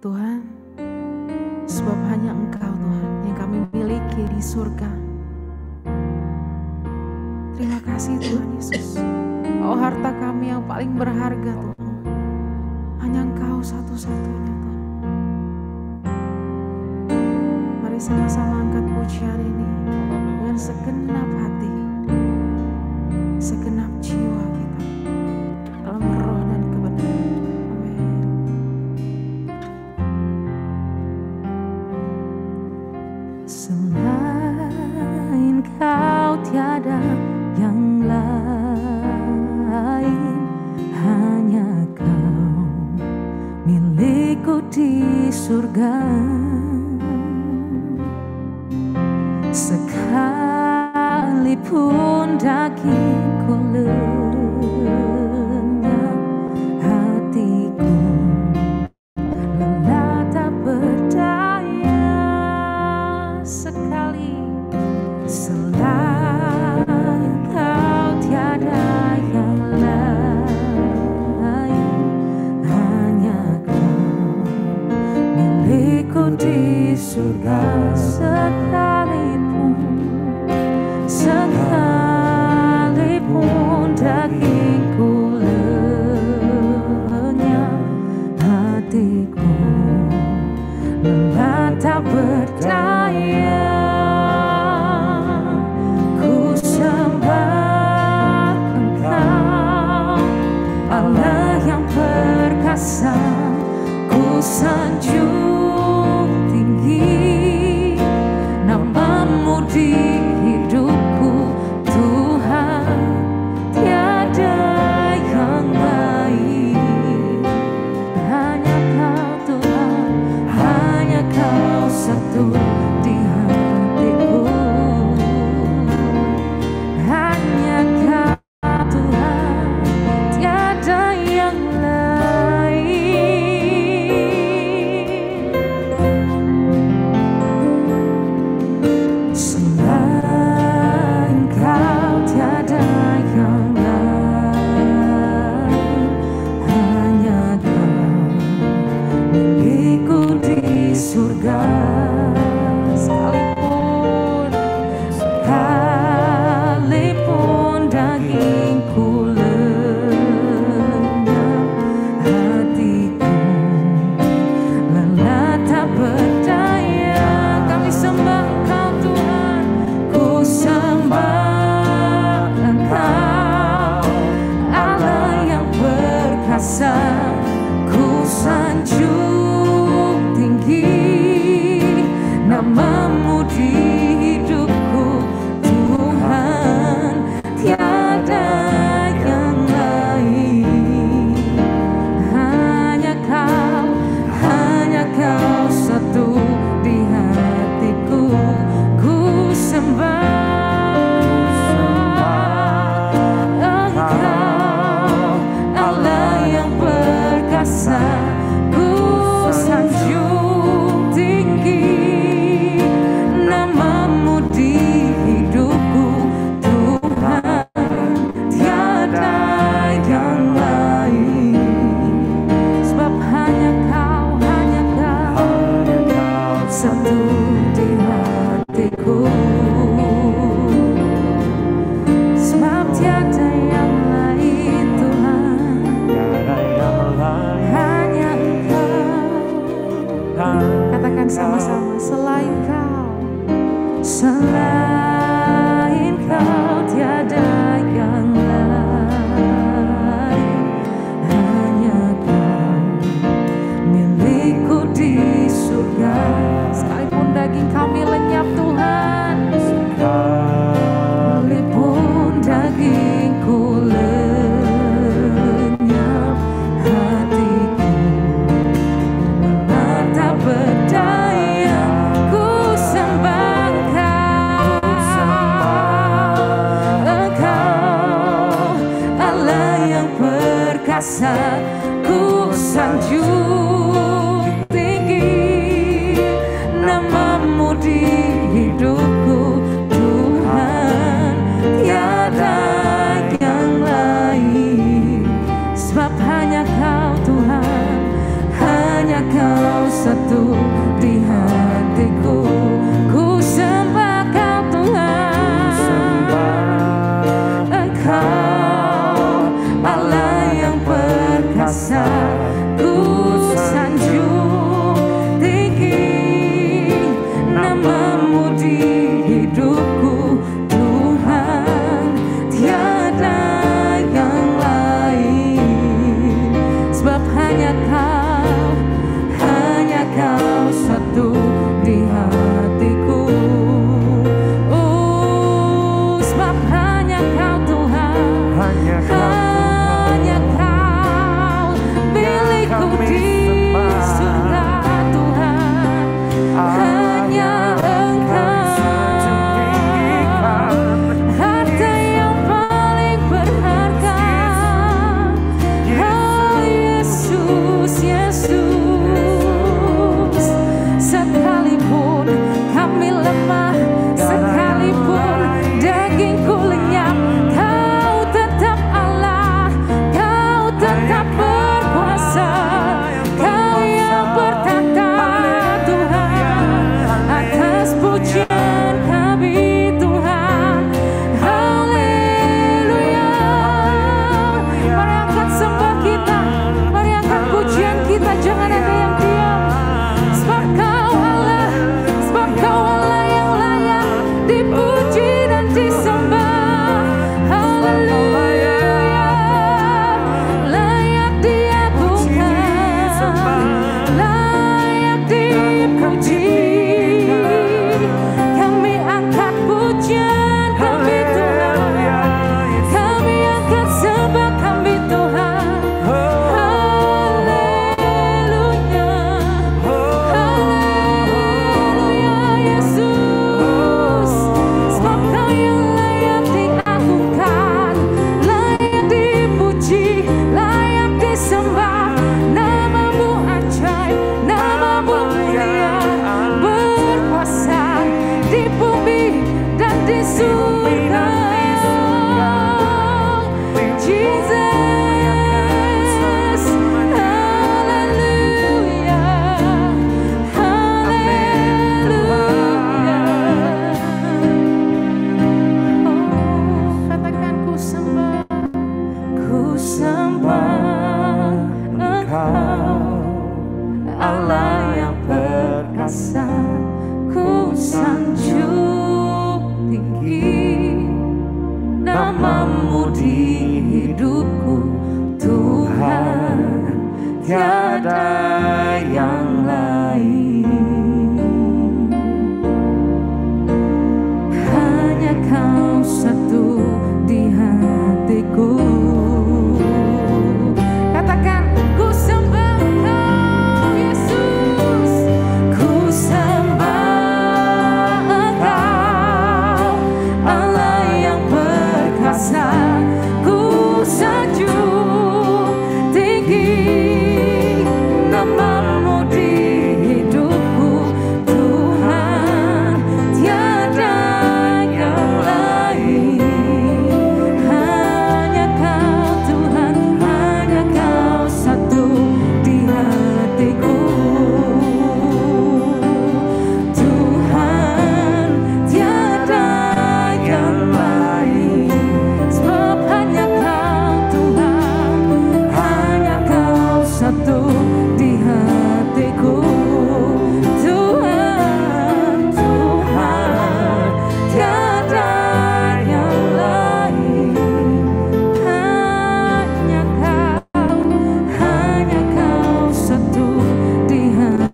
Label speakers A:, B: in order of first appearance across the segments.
A: Tuhan, sebab hanya Engkau Tuhan yang kami miliki di surga. Terima kasih Tuhan Yesus. Oh, harta kami yang paling berharga Tuhan, hanya Engkau satu-satunya Tuhan. Mari sama-sama angkat pujian ini dengan segenap hati, segenap jiwa kita dalam roh dan kebenaran. Amin. Selain Kau tiada yang lain, hanya Kau milikku di surga. Sekalipun dagingku lenyap, hatiku lelah tak berdaya sekali. Selain Kau tiada yang lain, hanya Kau milikku di surga. Sekalipun dagingku lenyap, hatiku lelah tak berdaya. Ku sembah Engkau, Allah yang perkasa. Ku sanjung tinggi namamu di hidupku Tuhan, tiada yang lain. Hanya Kau Tuhan, hanya Kau satu di hatiku. Hanya Kau Tuhan, tiada yang lain. Selain Kau tiada yang lain, hanya Kau milikku di surga. Sekalipun dagingku lenyap, hatiku lelah tak berdaya. Kami sembah Engkau Tuhan, ku sembah Engkau, Allah yang perkasa. Ku sanjung tinggi namamu di hidupku Tuhan, tiada yang lain. Hanya Kau satu di hatiku. Ku sembah Engkau, Allah yang perkasa. Ku sanjung tinggi namamu di hidupku Tuhan, tiada yang lain. Sebab hanya Kau satu di hatiku. Sebab tiada yang lain Tuhan, hanya Engkau. hanya Kau satu di hatiku. Ku sembah Kau Tuhan, Engkau Allah yang perkasa. Ku sanjung tinggi nama-Mu di hidupku Tuhan, tiada yang lain. Sebab hanya Kau satu di hatiku. Oh, sebab hanya Kau Tuhan, hanya Kau milikku di surga Tuhan. Hanya Engkau harta yang paling berharga. Oh Yesus, Yesus, sekalipun kami lemah, sekalipun dagingku lenyap, Kau tetap Allah, Kau tetap berkuasa, Kau yang bertata Tuhan. Atas pujian kami Tuhan, haleluya. Mari angkat sembah kita, mari angkat pujian kita, jangan ada yang diam. Sebab Kau Allah, sebab Kau Allah yang layak dipuji dan disembah. Haleluya, layak diagungkan, layak dipuji. Kami angkat pujian kami Tuhan, kami angkat sembah kami Tuhan. Haleluya, haleluya Yesus. Sebab Kau yang layak diagungkan, layak dipuji, layak disembah. Nama-Mu ajaib, Nama-Mu mulia, berkuasa di bumi dan di surga. Jesus, haleluya, haleluya. Oh, katakan ku sembah Engkau, Allah yang perkasa. Ku sanjung tinggi nama-Mu di hidupku Tuhan, tiada yang lain. Hanya Kau satu di hatiku. Katakan, ku sembah Engkau Yesus, ku sembah Engkau, Allah yang perkasa. Ku sanjung tinggi nama-Mu di hidupku Tuhan, tiada yang lain. Hanya Kau Tuhan, hanya Kau satu di hatiku Tuhan, tiada yang lain. Sebab hanya Kau Tuhan, hanya Kau satu di hatiku Tuhan, Tuhan, tiada yang lain. Hanya Kau satu di hati.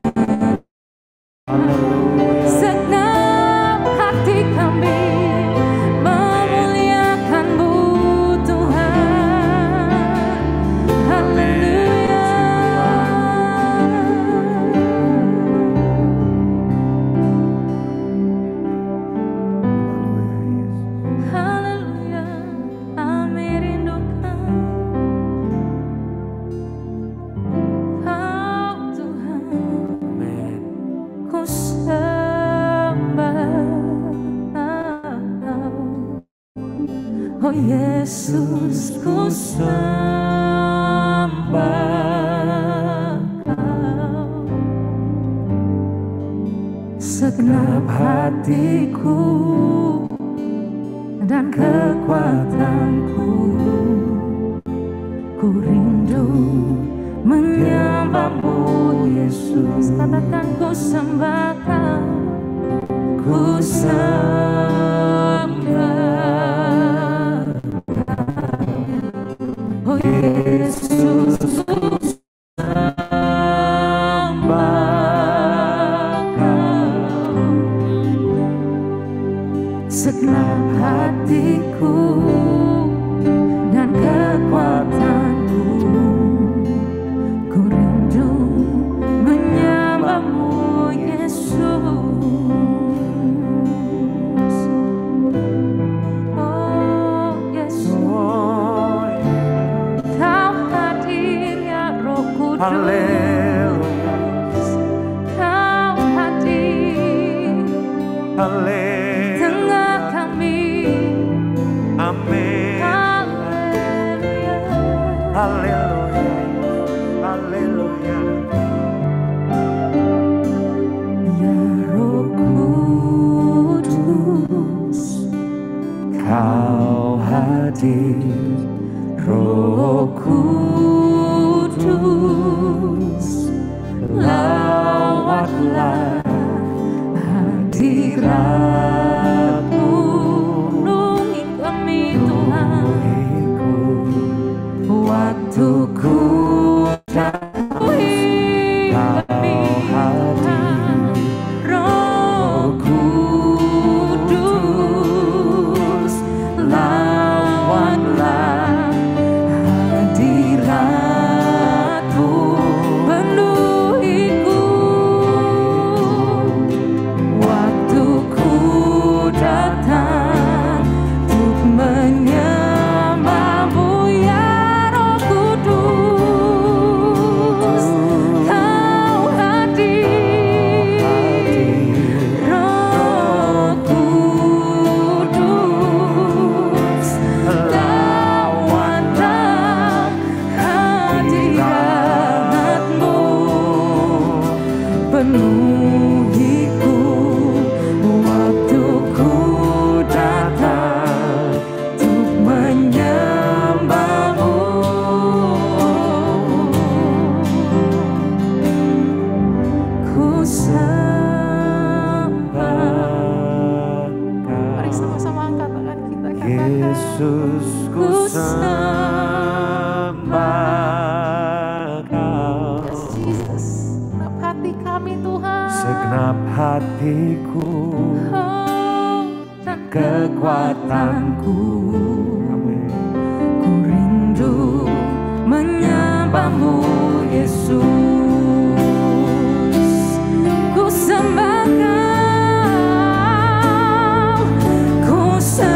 A: Segenap hati kami memuliakan-Mu Tuhan. Haleluya. Haleluya. Kami rindukan Kau Tuhan. Ku sembah, oh Yesus, ku sembah Kau. segenap hatiku dan kekuatanku. Ku rindu menyembahmu Yesus. Katakan ku sembah Kau, ku sembah Kau. Oh Yesus, ku sembah Kau. Segenap hatiku dan kekuatanku, ku rindu menyembahmu Yesus. Oh Yesus, Kau hadir ya Roh Kudus. Kau hadir tengah kami.
B: Amin. Haleluya, haleluya.
A: Ya Roh Kudus, Kau hadir. Roh Kudus, lawatlah hadirat-Mu. Penuhi kami Tuhan, waktuku penuhi kami Tuhan. Roh Kudus, lawatlah hadirat-Mu. Penuhiku, waktuku datang untuk menyembahmu ya Roh Kudus. Kau hadir, Roh Kudus, lawatlah hadirat-Mu. Penuhiku, waktuku datang untuk menyembahmu. Ku sembah Kau. Mari sama-sama angkat tangan kita, katakan
B: Yesus, ku sembah Kau.
A: Jesus, segenap hati kami Tuhan.
B: Segenap hatiku
A: Oh, dan kekuatanku,
B: Amin.
A: ku rindu menyembahmu Yesus. Ku sembah Kau, ku sembah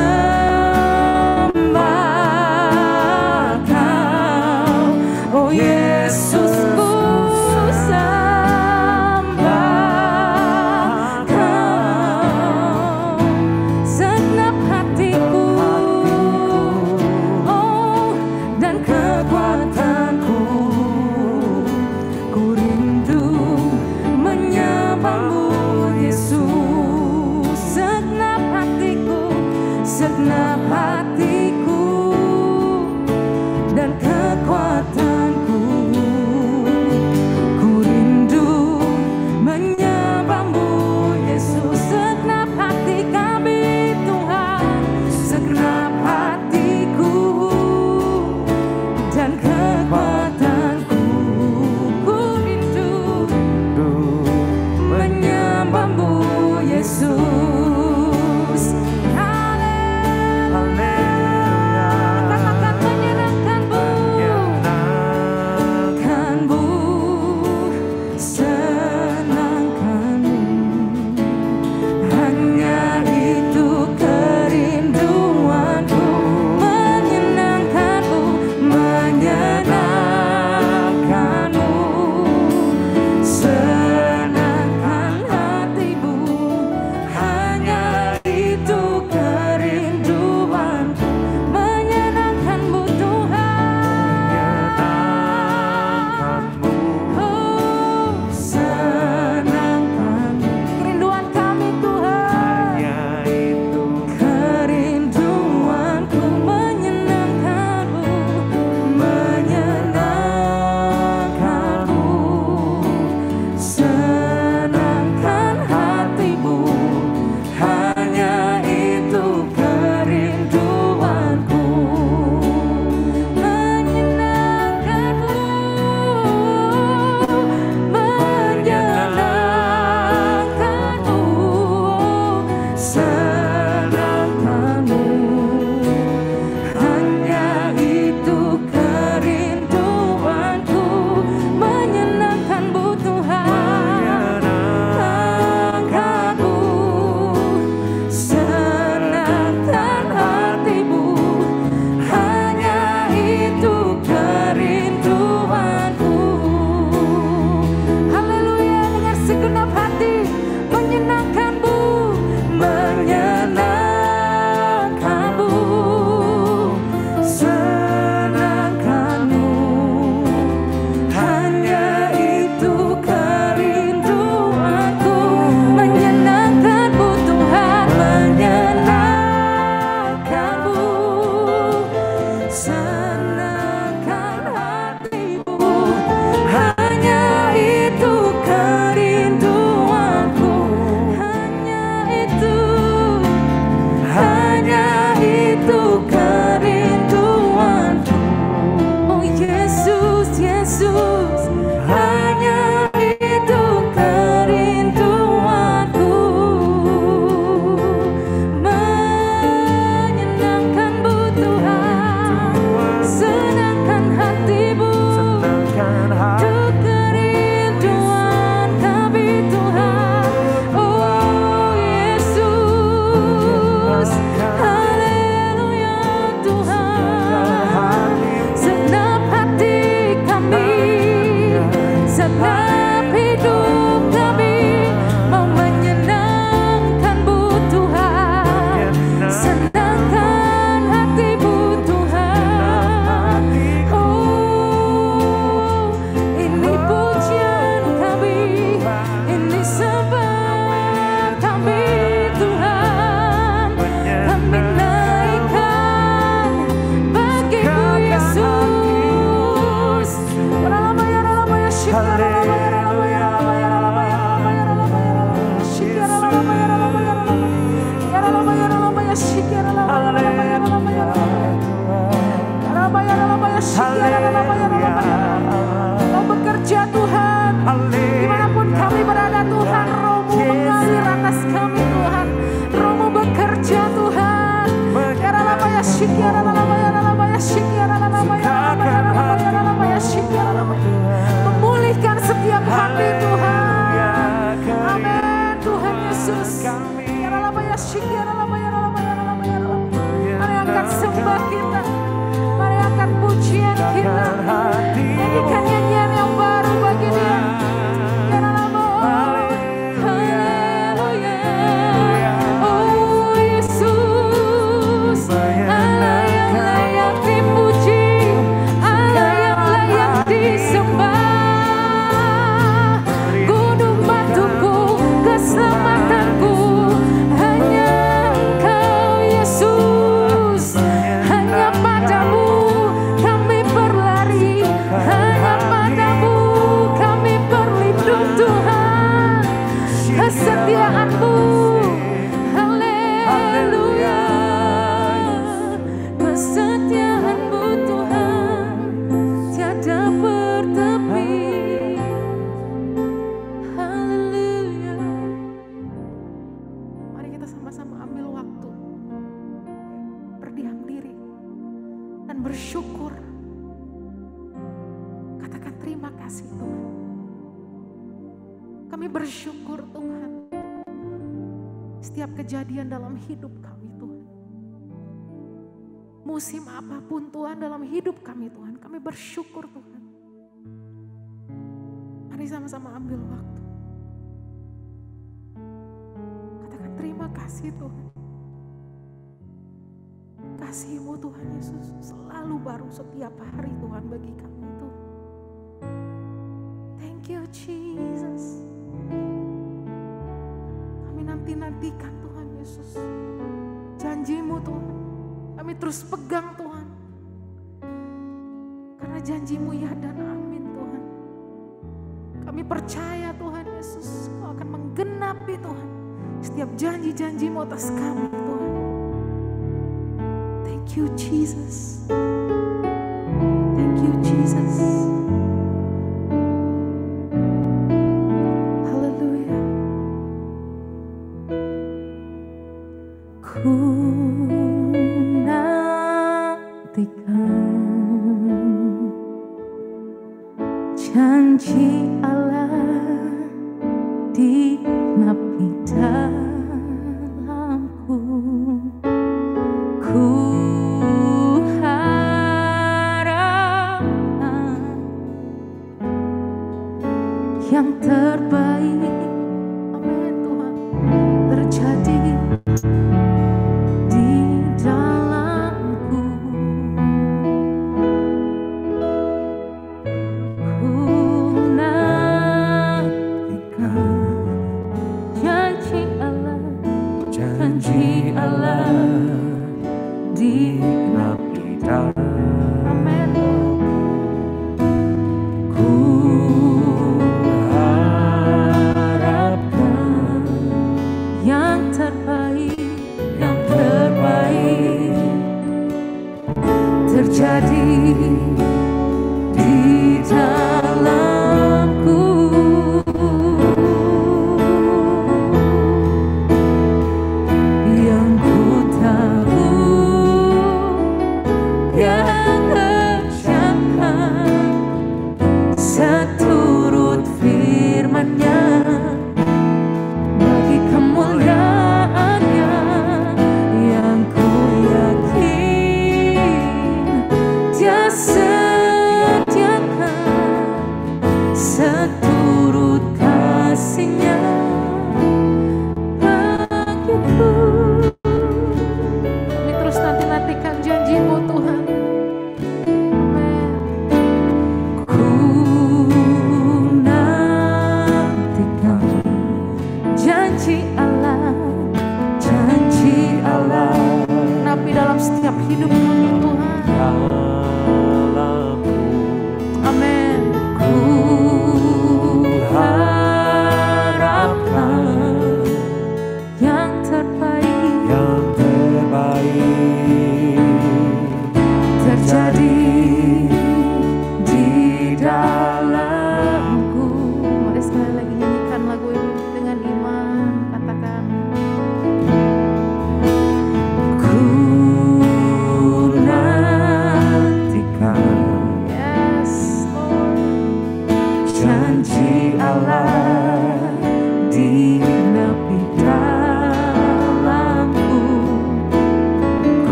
A: Kau. Oh Yesus, ku sembah Kau. Segenap hatiku, oh, dan kekuatanku, ku rindu menyembahmu Yesus. Segenap hatiku, segenap hatiku, dan kekuatanku, ku rindu menyembahmu Yesus. Segenap hati kami Tuhan, segenap hatiku dan kekuatanku, ku rindu menyembahmu Yesus.
B: Haleluya.
A: Katakan menyenangkanmu, menyenangkanmu, senangkanmu. Hanya itu kerinduanku, menyenangkanmu, menyenangkanmu. Senangkan hatimu, hanya itu kerinduanku, menyenangkanmu Tuhan.
B: Menyenangkanmu.
A: Oh, hidup kami mau menyenangkan-Mu Tuhan, senangkan hati-Mu Tuhan. Oh, ini pujian kami, ini sembah kami Tuhan, kami naikkan bagi-Mu Yesus. Kau bekerja Tuhan, dimanapun kami berada Tuhan, Roh-Mu mengalir atas kami Tuhan, Roh-Mu bekerja Tuhan. Memulihkan setiap hati Tuhan. Amin Tuhan Yesus. Mari angkat sembah kita, mari angkat pujian kita, nyanyikan nyanyian yang baru bagi Dia. Haleluya, oh Yesus, Allah yang layak dipuji, Allah yang layak disembah. Gunung batuku, keselamatanku, hanya Engkau Yesus, hanya padamu kami berlari, hanya padamu kami berlindung Tuhan. Kesetiaan-Mu, haleluya, kesetiaan-Mu Tuhan tiada bertepi. Haleluya. Mari kita sama-sama ambil waktu, berdiam diri dan bersyukur. Katakan terima kasih Tuhan. Kami bersyukur Tuhan. Setiap kejadian dalam hidup kami Tuhan, musim apapun Tuhan dalam hidup kami Tuhan, kami bersyukur Tuhan. Mari sama-sama ambil waktu. Katakan terima kasih Tuhan. Kasih-Mu Tuhan Yesus selalu baru setiap hari Tuhan bagi kami Tuhan. Thank you Jesus. Kami nanti-nantikan Tuhan Yesus janji-Mu Tuhan. Kami terus pegang Tuhan, karena janji-Mu ya dan amin Tuhan. Kami percaya Tuhan Yesus, Kau akan menggenapi Tuhan setiap janji-janji-Mu atas kami Tuhan. Thank you Jesus. Thank you Jesus. Haleluya. Ku nantikan janji Allah digenapi dalamku. Ku harapkan yang terbaik, amin Tuhan, terjadi di dalamku. Ku nantikan janji Allah digenapi dalam. Amin. Ku harapkan yang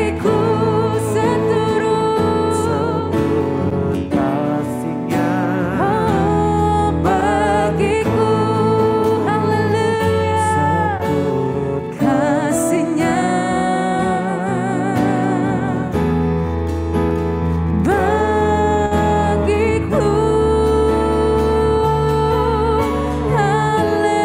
A: bagiku seturut
B: kasihnya,
A: oh bagiku haleluya
B: seturut
A: kasihnya bagiku haleluya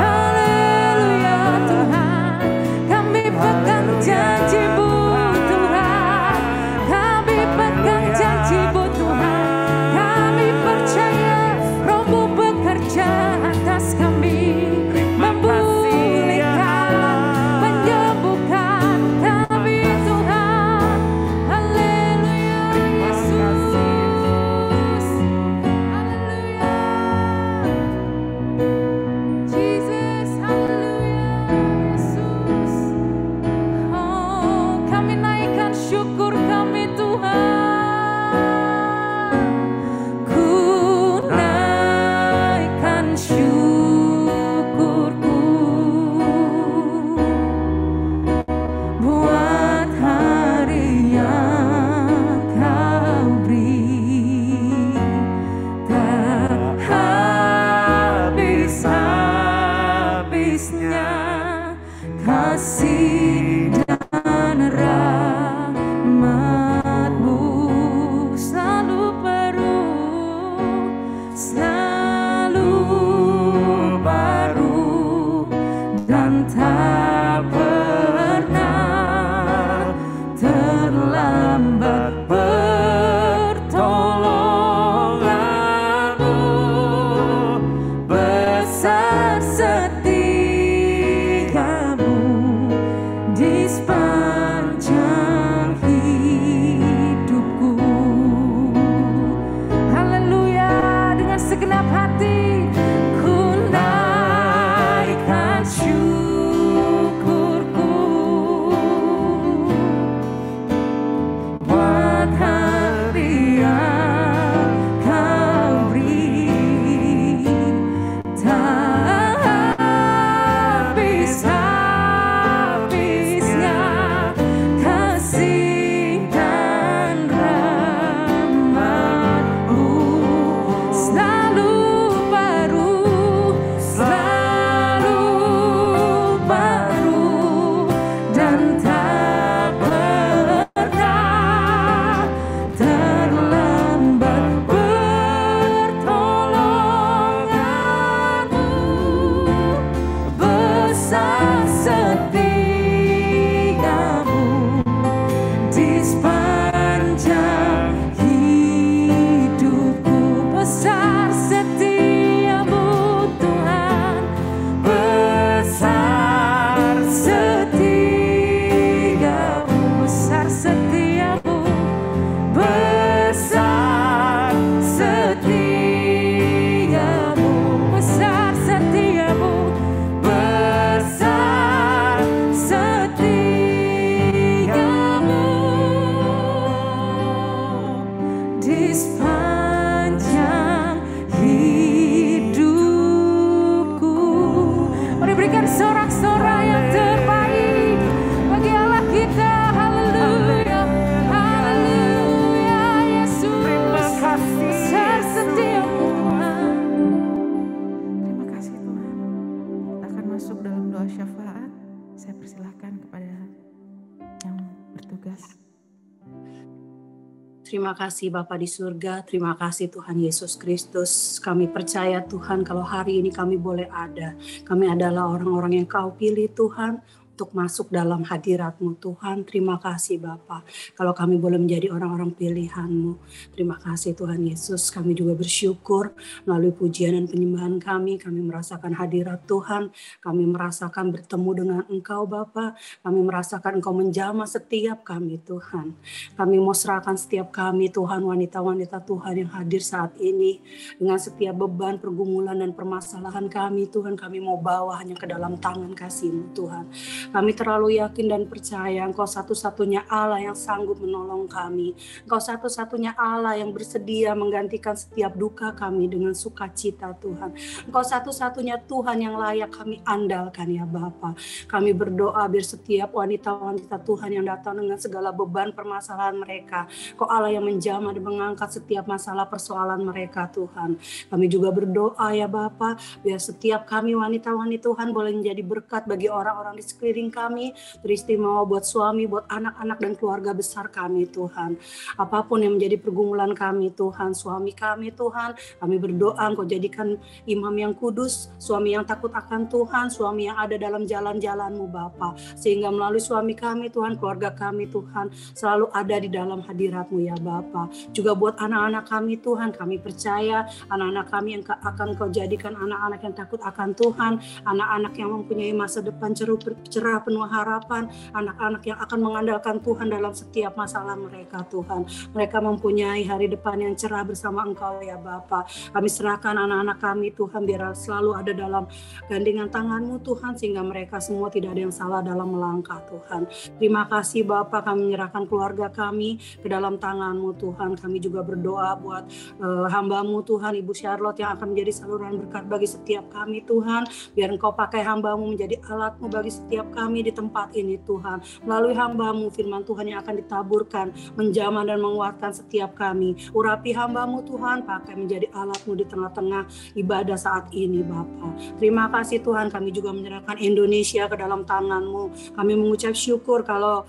A: haleluya Tuhan kami pegang janji-Mu Tuhan kami pegang janji-Mu Tuhan kami percaya Roh-Mu bekerja atas kami memulihkan menyembuhkan kami Tuhan haleluya Yesus haleluya Jesus haleluya Yesus oh kami naikkan syukur kami Tuhan ku naikkan syukurku buat hari yang Kau beri tak habis-habisnya kasih dan rahmat-Mu selalu baru dan tak pernah terlambat pertolongan-Mu besar setia-Mu di sepanjang hidupku haleluya dengan segenap hati ku naikkan syukurku buat hari yang Kau beri tak habis-habisnya kasih dan rahmat-Mu selalu baru dan tak pernah terlambat pertolongan-Mu besar setia-Mu di sepanjang hidupku besar setia-Mu Tuhan besar setia-Mu besar setia-Mu besar setia-Mu besar setia-Mu besar setia-Mu di sepanjang hidupku. Mari berikan sorak-sorai yang terbaik bagi Allah kita. Haleluya, haleluya Yesus. Besar setia-Mu Tuhan. Terima kasih Tuhan. Kita akan masuk dalam doa syafaat. Saya persilahkan kepada yang bertugas.
C: Terima kasih Bapa di surga, terima kasih Tuhan Yesus Kristus. Kami percaya Tuhan kalau hari ini kami boleh ada. Kami adalah orang-orang yang Kau pilih Tuhan untuk masuk dalam hadirat-Mu Tuhan. Terima kasih Bapa. Kalau kami boleh menjadi orang-orang pilihan-Mu. Terima kasih Tuhan Yesus. Kami juga bersyukur melalui pujian dan penyembahan kami merasakan hadirat Tuhan. Kami merasakan bertemu dengan Engkau Bapa. Kami merasakan Engkau menjamah setiap kami Tuhan. Kami mau serahkan setiap kami Tuhan, wanita-wanita Tuhan yang hadir saat ini. Dengan setiap beban, pergumulan dan permasalahan kami Tuhan, kami mau bawa hanya ke dalam tangan kasih-Mu Tuhan. Kami terlalu yakin dan percaya Engkau satu-satunya Allah yang sanggup menolong kami. Engkau satu-satunya Allah yang bersedia menggantikan setiap duka kami dengan sukacita Tuhan. Engkau satu-satunya Tuhan yang layak kami andalkan ya Bapa. Kami berdoa biar setiap wanita-wanita Tuhan yang datang dengan segala beban permasalahan mereka, Engkau Allah yang menjamah dan mengangkat setiap masalah persoalan mereka Tuhan. Kami juga berdoa ya Bapa, biar setiap kami wanita-wanita Tuhan boleh menjadi berkat bagi orang-orang di sekeliling kami, beristimewa buat suami, buat anak-anak dan keluarga besar kami Tuhan. Apapun yang menjadi pergumulan kami Tuhan, suami kami Tuhan, kami berdoa Engkau jadikan imam yang kudus, suami yang takut akan Tuhan, suami yang ada dalam jalan-jalan-Mu Bapa, sehingga melalui suami kami Tuhan, keluarga kami Tuhan, selalu ada di dalam hadirat-Mu ya Bapa. Juga buat anak-anak kami Tuhan, kami percaya anak-anak kami yang akan Kau jadikan anak-anak yang takut akan Tuhan, anak-anak yang mempunyai masa depan cerah penuh harapan, anak-anak yang akan mengandalkan Tuhan dalam setiap masalah mereka Tuhan. Mereka mempunyai hari depan yang cerah bersama Engkau ya Bapa. Kami serahkan anak-anak kami Tuhan biar selalu ada dalam gandengan tangan-Mu Tuhan, sehingga mereka semua tidak ada yang salah dalam melangkah Tuhan. Terima kasih Bapa, kami menyerahkan keluarga kami ke dalam tangan-Mu Tuhan. Kami juga berdoa buat hamba-Mu Tuhan, Ibu Charlotte yang akan menjadi saluran berkat bagi setiap kami Tuhan. Biar Engkau pakai hamba-Mu menjadi alat-Mu bagi setiap kami di tempat ini Tuhan. Melalui hamba-Mu firman Tuhan yang akan ditaburkan, menjamah dan menguatkan setiap kami. Urapi hamba-Mu Tuhan, pakai menjadi alat-Mu di tengah-tengah ibadah saat ini Bapa. Terima kasih Tuhan, kami juga menyerahkan Indonesia ke dalam tangan-Mu. Kami mengucap syukur kalau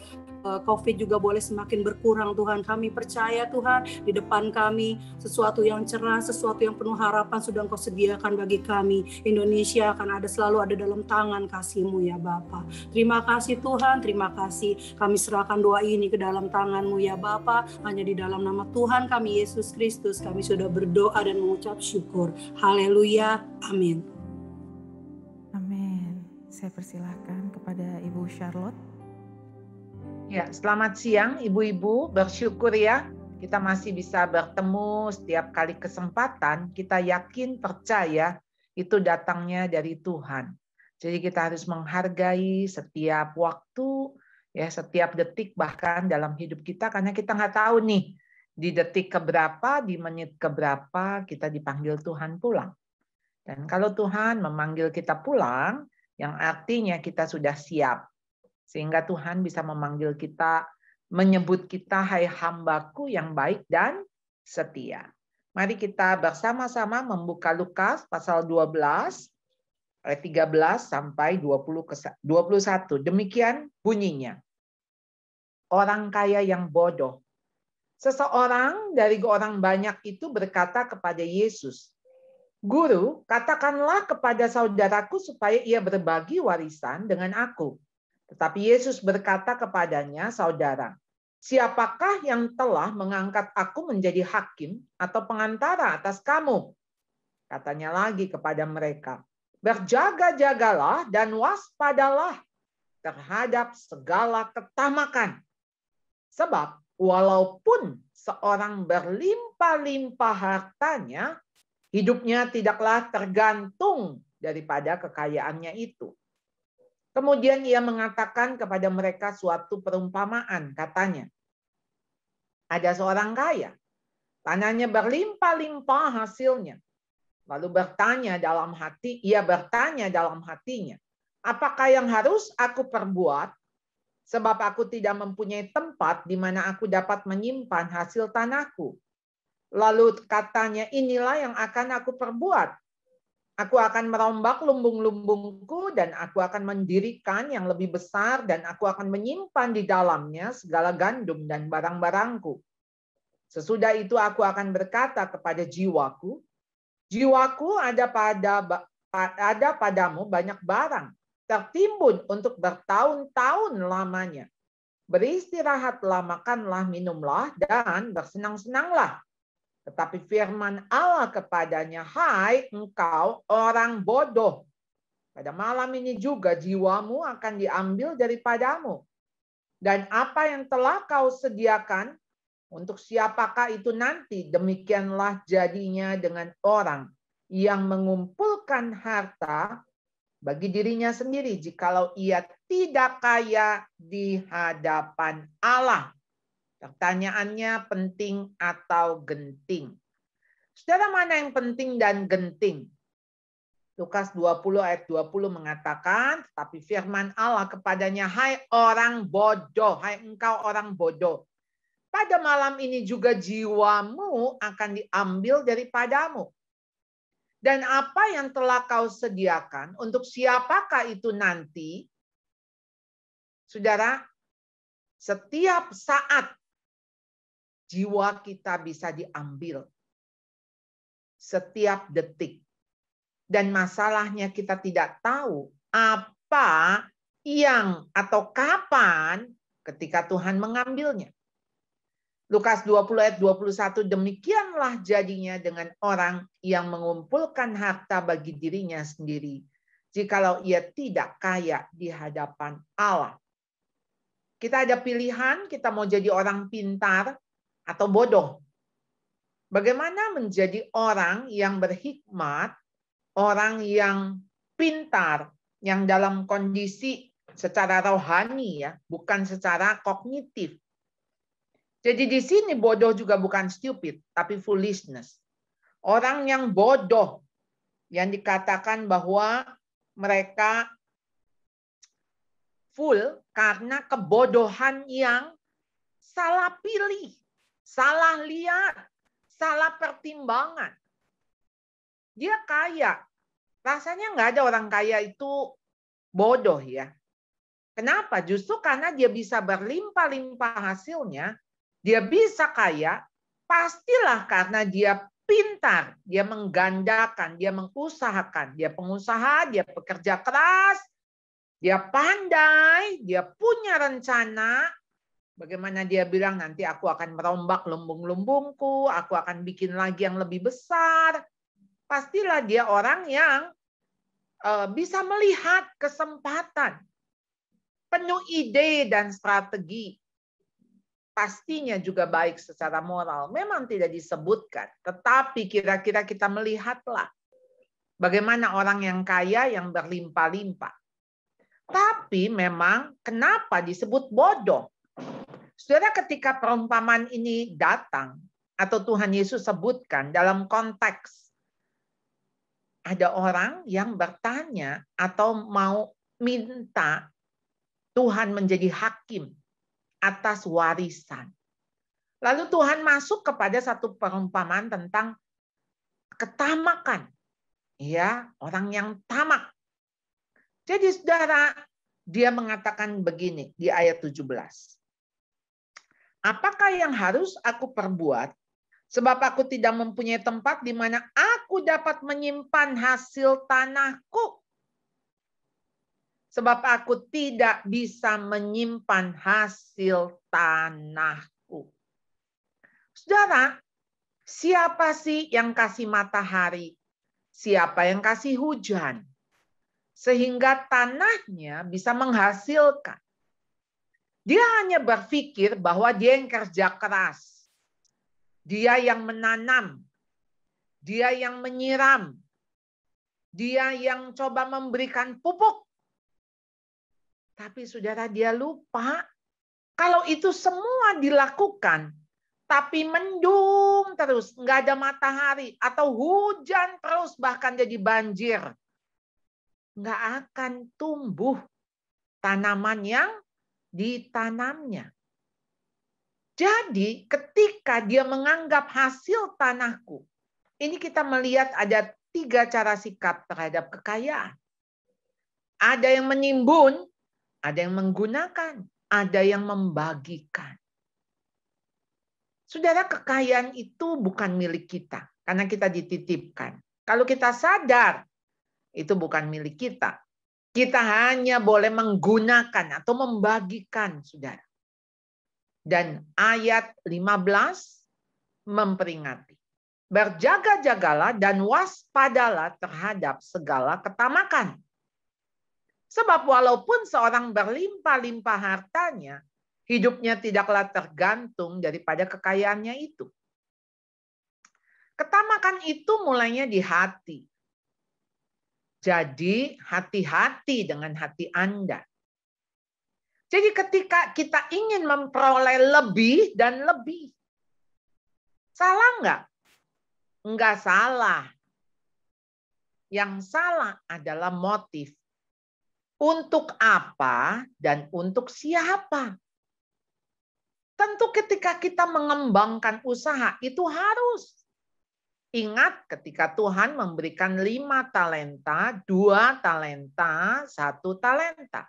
C: COVID juga boleh semakin berkurang Tuhan. Kami percaya Tuhan, di depan kami sesuatu yang cerah, sesuatu yang penuh harapan sudah Engkau sediakan bagi kami. Indonesia akan selalu ada dalam tangan kasih-Mu ya Bapa. Terima kasih Tuhan, terima kasih. Kami serahkan doa ini ke dalam tangan-Mu ya Bapa. Hanya di dalam nama Tuhan kami Yesus Kristus kami sudah berdoa dan mengucap syukur. Haleluya, amin.
A: Amin. Saya persilahkan kepada Ibu Charlotte.
D: Ya, selamat siang ibu-ibu, bersyukur ya kita masih bisa bertemu setiap kali kesempatan. Kita yakin, percaya itu datangnya dari Tuhan. Jadi kita harus menghargai setiap waktu, ya setiap detik bahkan dalam hidup kita, karena kita nggak tahu nih di detik keberapa, di menit keberapa kita dipanggil Tuhan pulang. Dan kalau Tuhan memanggil kita pulang, yang artinya kita sudah siap. Sehingga Tuhan bisa memanggil kita, menyebut kita, hai hambaku yang baik dan setia. Mari kita bersama-sama membuka Lukas pasal 12, ayat 13 sampai 21. Demikian bunyinya. Orang kaya yang bodoh. Seseorang dari orang banyak itu berkata kepada Yesus, Guru, katakanlah kepada saudaraku supaya ia berbagi warisan dengan aku. Tetapi Yesus berkata kepadanya, saudara, siapakah yang telah mengangkat aku menjadi hakim atau pengantara atas kamu? Katanya lagi kepada mereka, berjaga-jagalah dan waspadalah terhadap segala ketamakan. Sebab walaupun seorang berlimpah-limpah hartanya, hidupnya tidaklah tergantung daripada kekayaannya itu. Kemudian ia mengatakan kepada mereka suatu perumpamaan, katanya, ada seorang kaya, tanahnya berlimpah-limpah hasilnya. Lalu ia bertanya dalam hatinya, apakah yang harus aku perbuat? Sebab aku tidak mempunyai tempat di mana aku dapat menyimpan hasil tanahku. Lalu katanya, inilah yang akan aku perbuat. Aku akan merombak lumbung-lumbungku dan aku akan mendirikan yang lebih besar dan aku akan menyimpan di dalamnya segala gandum dan barang-barangku. Sesudah itu aku akan berkata kepada jiwaku, jiwaku ada padamu banyak barang, tertimbun untuk bertahun-tahun lamanya. Beristirahatlah, makanlah, minumlah, dan bersenang-senanglah. Tetapi firman Allah kepadanya, hai engkau orang bodoh. Pada malam ini juga jiwamu akan diambil daripadamu. Dan apa yang telah kau sediakan, untuk siapakah itu nanti? Demikianlah jadinya dengan orang yang mengumpulkan harta bagi dirinya sendiri jikalau ia tidak kaya di hadapan Allah. Pertanyaannya penting atau genting? Saudara, mana yang penting dan genting? Lukas 20 ayat 20 mengatakan, tapi firman Allah kepadanya, hai orang bodoh, hai engkau orang bodoh. Pada malam ini juga jiwamu akan diambil daripadamu. Dan apa yang telah kau sediakan, untuk siapakah itu nanti? Saudara, setiap saat jiwa kita bisa diambil. Setiap detik. Dan masalahnya kita tidak tahu apa yang atau kapan ketika Tuhan mengambilnya. Lukas 20 ayat 21, demikianlah jadinya dengan orang yang mengumpulkan harta bagi dirinya sendiri, jikalau ia tidak kaya di hadapan Allah. Kita ada pilihan, kita mau jadi orang pintar atau bodoh. Bagaimana menjadi orang yang berhikmat, orang yang pintar, yang dalam kondisi secara rohani, ya, bukan secara kognitif. Jadi di sini bodoh juga bukan stupid, tapi foolishness. Orang yang bodoh, yang dikatakan bahwa mereka full karena kebodohan yang salah pilih, salah lihat, salah pertimbangan. Dia kaya. Rasanya nggak ada orang kaya itu bodoh, ya. Kenapa? Justru karena dia bisa berlimpah-limpah hasilnya, dia bisa kaya, pastilah karena dia pintar, dia menggandakan, dia mengusahakan, dia pengusaha, dia pekerja keras, dia pandai, dia punya rencana. Bagaimana dia bilang, nanti aku akan merombak lumbung-lumbungku, aku akan bikin lagi yang lebih besar. Pastilah dia orang yang bisa melihat kesempatan, penuh ide dan strategi. Pastinya juga baik secara moral. Memang tidak disebutkan. Tetapi kira-kira kita melihatlah bagaimana orang yang kaya yang berlimpah-limpah. Tapi memang kenapa disebut bodoh? Saudara, ketika perumpamaan ini datang, atau Tuhan Yesus sebutkan dalam konteks, ada orang yang bertanya atau mau minta Tuhan menjadi hakim atas warisan. Lalu Tuhan masuk kepada satu perumpamaan tentang ketamakan. Ya, orang yang tamak. Jadi saudara, dia mengatakan begini di ayat 17. Apakah yang harus aku perbuat? Sebab aku tidak mempunyai tempat di mana aku dapat menyimpan hasil tanahku. Sebab aku tidak bisa menyimpan hasil tanahku. Saudara, siapa sih yang kasih matahari? Siapa yang kasih hujan? Sehingga tanahnya bisa menghasilkan. Dia hanya berpikir bahwa dia yang kerja keras. Dia yang menanam. Dia yang menyiram. Dia yang coba memberikan pupuk. Tapi saudara, dia lupa kalau itu semua dilakukan, tapi mendung terus, nggak ada matahari, atau hujan terus bahkan jadi banjir, nggak akan tumbuh tanaman yang ditanamnya. Jadi ketika dia menganggap hasil tanahku, ini kita melihat ada 3 cara sikap terhadap kekayaan. Ada yang menimbun, ada yang menggunakan, ada yang membagikan. Saudara, kekayaan itu bukan milik kita, karena kita dititipkan. Kalau kita sadar, itu bukan milik kita. Kita hanya boleh menggunakan atau membagikan, saudara. Dan ayat 15 memperingati. Berjaga-jagalah dan waspadalah terhadap segala ketamakan. Sebab walaupun seorang berlimpah-limpah hartanya, hidupnya tidaklah tergantung daripada kekayaannya itu. Ketamakan itu mulainya di hati. Jadi hati-hati dengan hati Anda. Jadi ketika kita ingin memperoleh lebih dan lebih, salah nggak? Nggak salah. Yang salah adalah motif. Untuk apa dan untuk siapa? Tentu ketika kita mengembangkan usaha itu harus. Ingat ketika Tuhan memberikan 5 talenta, 2 talenta, 1 talenta.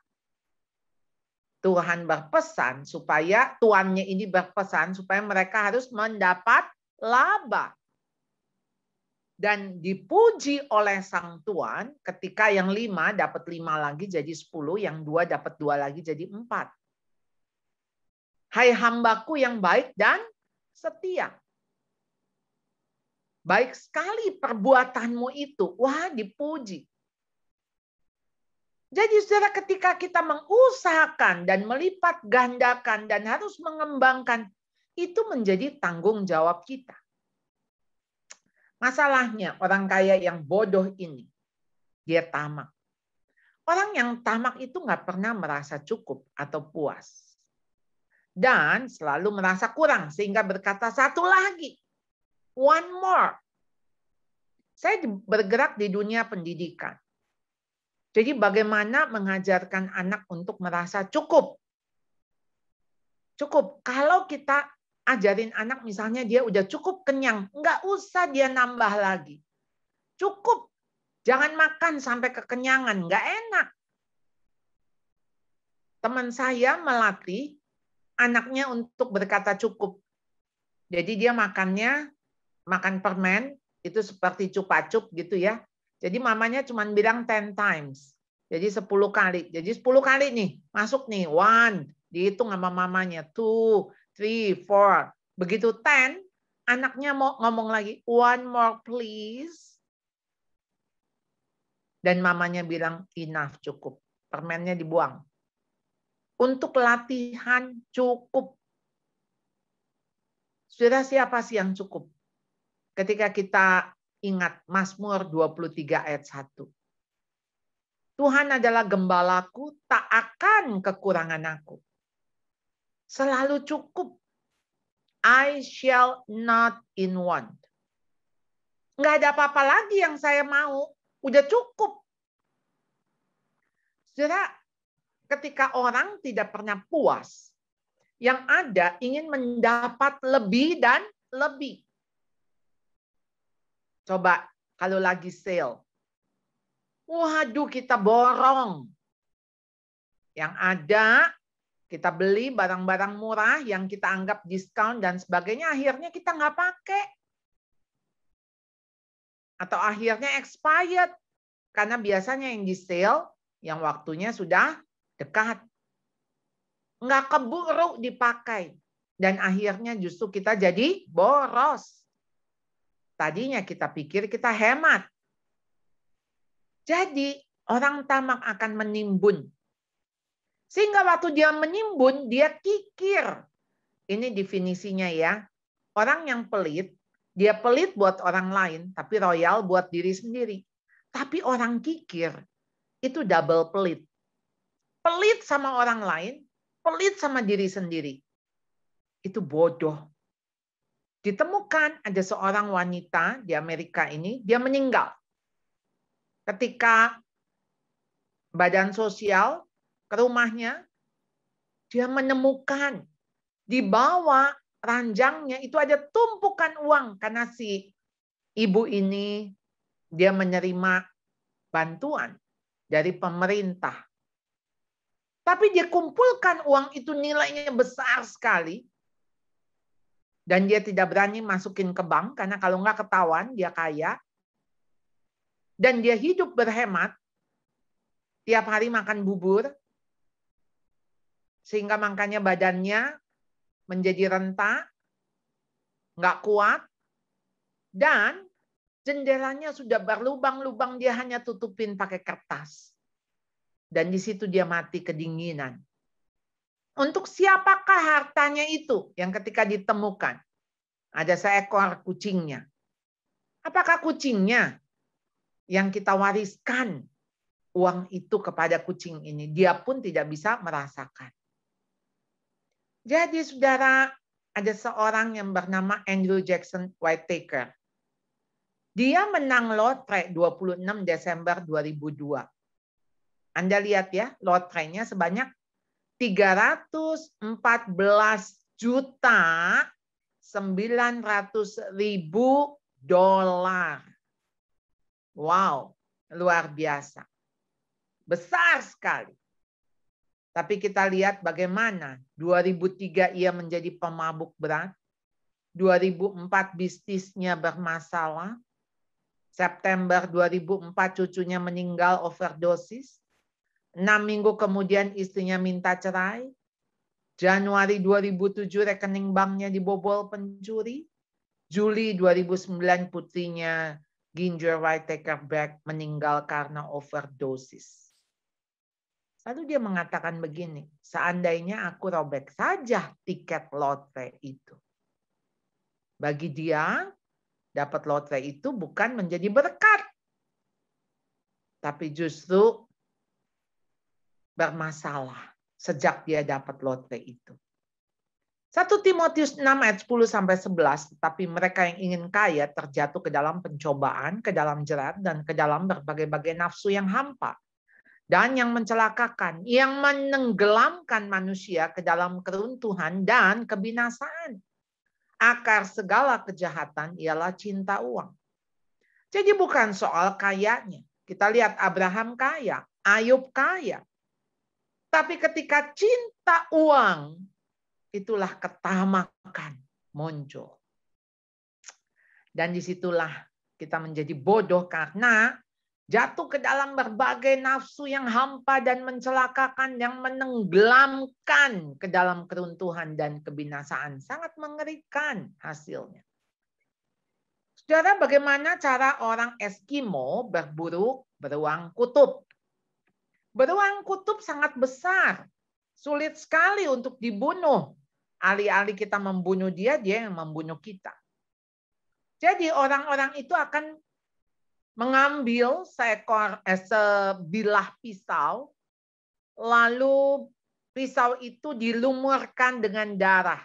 D: Tuhan berpesan supaya tuannya ini berpesan supaya mereka harus mendapat laba. Dan dipuji oleh sang tuan ketika yang 5 dapat 5 lagi jadi 10, yang 2 dapat 2 lagi jadi 4. Hai hambaku yang baik dan setia. Baik sekali perbuatanmu itu. Wah, dipuji. Jadi saudara, ketika kita mengusahakan dan melipat gandakan dan harus mengembangkan, itu menjadi tanggung jawab kita. Masalahnya orang kaya yang bodoh ini, dia tamak. Orang yang tamak itu nggak pernah merasa cukup atau puas. Dan selalu merasa kurang sehingga berkata satu lagi. One more. Saya bergerak di dunia pendidikan. Jadi bagaimana mengajarkan anak untuk merasa cukup. Cukup. Kalau kita ajarin anak misalnya dia udah cukup kenyang, nggak usah dia nambah lagi. Cukup. Jangan makan sampai kekenyangan, nggak enak. Teman saya melatih anaknya untuk berkata cukup. Jadi dia makan permen, itu seperti cupa-cup gitu ya. Jadi mamanya cuma bilang 10 times. Jadi 10 kali. Jadi 10 kali nih, masuk nih. 1, dihitung sama mamanya. 2, 3, 4. Begitu 10, anaknya mau ngomong lagi, 1 more please. Dan mamanya bilang, enough, cukup. Permennya dibuang. Untuk latihan cukup. Saudara, siapa sih yang cukup? Ketika kita ingat Mazmur 23 ayat 1. Tuhan adalah gembalaku, tak akan kekurangan aku. Selalu cukup. I shall not in want. Nggak ada apa-apa lagi yang saya mau. Udah cukup. Saudara, ketika orang tidak pernah puas, yang ada ingin mendapat lebih dan lebih. Coba kalau lagi sale. Waduh, kita borong. Yang ada, kita beli barang-barang murah yang kita anggap diskon dan sebagainya, akhirnya kita nggak pakai. Atau akhirnya expired. Karena biasanya yang di sale, yang waktunya sudah dekat. Nggak keburu dipakai. Dan akhirnya justru kita jadi boros. Tadinya kita pikir kita hemat. Jadi orang tamak akan menimbun. Sehingga waktu dia menimbun, dia kikir. Ini definisinya ya. Orang yang pelit, dia pelit buat orang lain, tapi royal buat diri sendiri. Tapi orang kikir, itu double pelit. Pelit sama orang lain, pelit sama diri sendiri. Itu bodoh. Ditemukan ada seorang wanita di Amerika ini, dia meninggal. Ketika badan sosial ke rumahnya, dia menemukan di bawah ranjangnya itu ada tumpukan uang. Karena si ibu ini, dia menerima bantuan dari pemerintah. Tapi dia kumpulkan uang itu nilainya besar sekali. Dan dia tidak berani masukin ke bank, karena kalau nggak ketahuan, dia kaya. Dan dia hidup berhemat, tiap hari makan bubur, sehingga makanya badannya menjadi renta, nggak kuat, dan jendelanya sudah berlubang-lubang, dia hanya tutupin pakai kertas. Dan di situ dia mati kedinginan. Untuk siapakah hartanya itu yang ketika ditemukan? Ada seekor kucingnya. Apakah kucingnya yang kita wariskan uang itu kepada kucing ini. Dia pun tidak bisa merasakan. Jadi saudara, ada seorang yang bernama Andrew Jackson Whitaker. Dia menang lotre 26 Desember 2002. Anda lihat ya, lotrenya sebanyak 314.900.000 dolar. Wow, luar biasa. Besar sekali. Tapi kita lihat bagaimana 2003 ia menjadi pemabuk berat. 2004 bisnisnya bermasalah. September 2004 cucunya meninggal overdosis. 6 minggu kemudian istrinya minta cerai. Januari 2007 rekening banknya dibobol pencuri. Juli 2009 putrinya Ginger Whitaker Beck meninggal karena overdosis. Lalu dia mengatakan begini, seandainya aku robek saja tiket lotre itu. Bagi dia, dapat lotre itu bukan menjadi berkat. Tapi justru bermasalah sejak dia dapat lotre itu. 1 Timotius 6 ayat 10-11, tetapi mereka yang ingin kaya terjatuh ke dalam pencobaan, ke dalam jerat, dan ke dalam berbagai-bagai nafsu yang hampa. Dan yang mencelakakan, yang menenggelamkan manusia ke dalam keruntuhan dan kebinasaan. Akar segala kejahatan ialah cinta uang. Jadi bukan soal kayanya. Kita lihat Abraham kaya, Ayub kaya. Tapi ketika cinta uang, itulah ketamakan muncul. Dan disitulah kita menjadi bodoh karena jatuh ke dalam berbagai nafsu yang hampa dan mencelakakan, yang menenggelamkan ke dalam keruntuhan dan kebinasaan. Sangat mengerikan hasilnya. Saudara, bagaimana cara orang Eskimo berburu beruang kutub? Beruang kutub sangat besar. Sulit sekali untuk dibunuh. Alih-alih kita membunuh dia, dia yang membunuh kita. Jadi orang-orang itu akan mengambil sebilah pisau, lalu pisau itu dilumurkan dengan darah.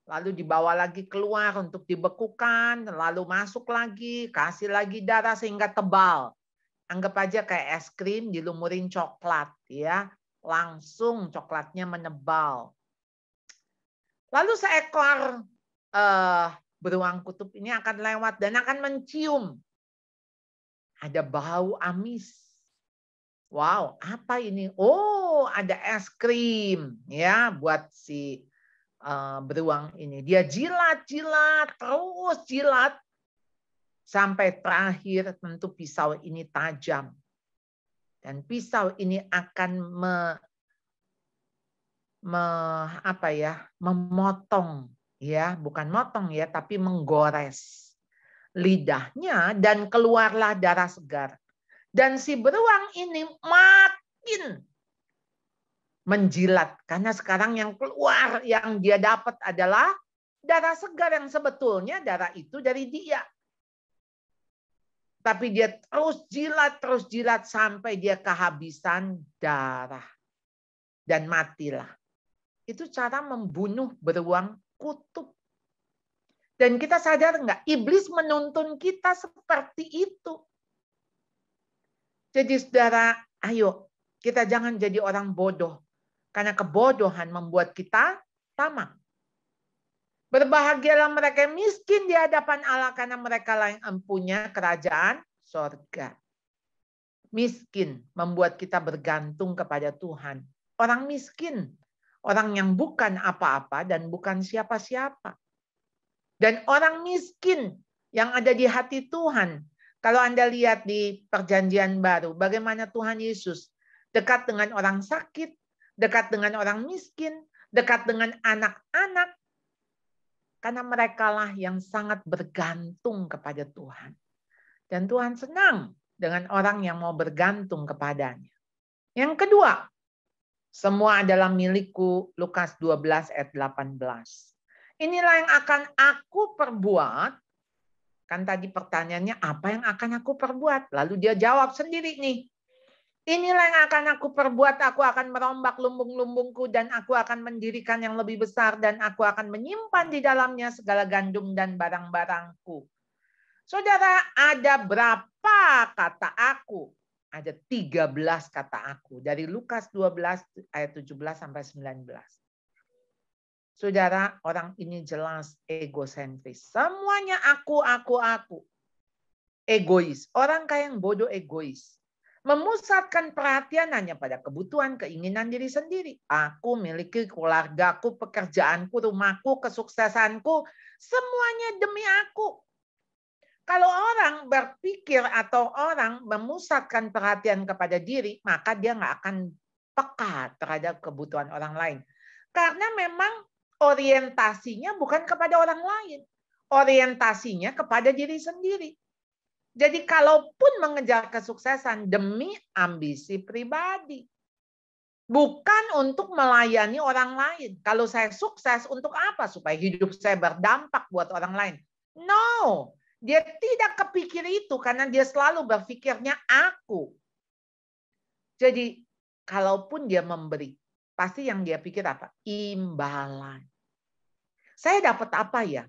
D: Lalu dibawa lagi keluar untuk dibekukan, lalu masuk lagi, kasih lagi darah sehingga tebal. Anggap aja kayak es krim dilumurin coklat, ya. Langsung coklatnya menebal. Lalu seekor beruang kutub ini akan lewat dan akan mencium. Ada bau amis. Wow, apa ini? Oh, ada es krim ya buat si beruang ini. Dia jilat-jilat, terus jilat sampai terakhir tentu pisau ini tajam. Dan pisau ini akan memotong ya, bukan motong ya, tapi menggores lidahnya dan keluarlah darah segar. Dan si beruang ini makin menjilat karena sekarang yang keluar yang dia dapat adalah darah segar yang sebetulnya darah itu dari dia. Tapi dia terus jilat sampai dia kehabisan darah dan matilah. Itu cara membunuh beruang kutub. Dan kita sadar nggak, iblis menuntun kita seperti itu. Jadi saudara, ayo kita jangan jadi orang bodoh. Karena kebodohan membuat kita tamak. Berbahagialah mereka yang miskin di hadapan Allah karena mereka lah yang mempunyai kerajaan sorga. Miskin membuat kita bergantung kepada Tuhan. Orang miskin, orang yang bukan apa-apa dan bukan siapa-siapa. Dan orang miskin yang ada di hati Tuhan. Kalau Anda lihat di Perjanjian Baru, bagaimana Tuhan Yesus dekat dengan orang sakit, dekat dengan orang miskin, dekat dengan anak-anak. Karena merekalah yang sangat bergantung kepada Tuhan. Dan Tuhan senang dengan orang yang mau bergantung kepadanya. Yang kedua, semua adalah milikku, Lukas 12 ayat 18. Inilah yang akan aku perbuat Kan tadi pertanyaannya, apa yang akan aku perbuat? Lalu dia jawab sendiri nih. Inilah yang akan aku perbuat, aku akan merombak lumbung-lumbungku dan aku akan mendirikan yang lebih besar dan aku akan menyimpan di dalamnya segala gandum dan barang-barangku. Saudara, ada berapa kata aku? Ada 13 kata aku. Dari Lukas 12 ayat 17 sampai 19. Saudara, orang ini jelas egosentris. Semuanya aku. Egois. Orang kayak yang bodoh egois. Memusatkan perhatian hanya pada kebutuhan, keinginan diri sendiri. Aku miliki keluargaku, pekerjaanku, rumahku, kesuksesanku. Semuanya demi aku. Kalau orang berpikir atau orang memusatkan perhatian kepada diri, maka dia nggak akan peka terhadap kebutuhan orang lain. Karena memang orientasinya bukan kepada orang lain. Orientasinya kepada diri sendiri. Jadi kalaupun mengejar kesuksesan demi ambisi pribadi. Bukan untuk melayani orang lain. Kalau saya sukses untuk apa? Supaya hidup saya berdampak buat orang lain. No. Dia tidak kepikir itu karena dia selalu berpikirnya aku. Jadi kalaupun dia memberi, pasti yang dia pikir apa? Imbalan. Saya dapat apa ya?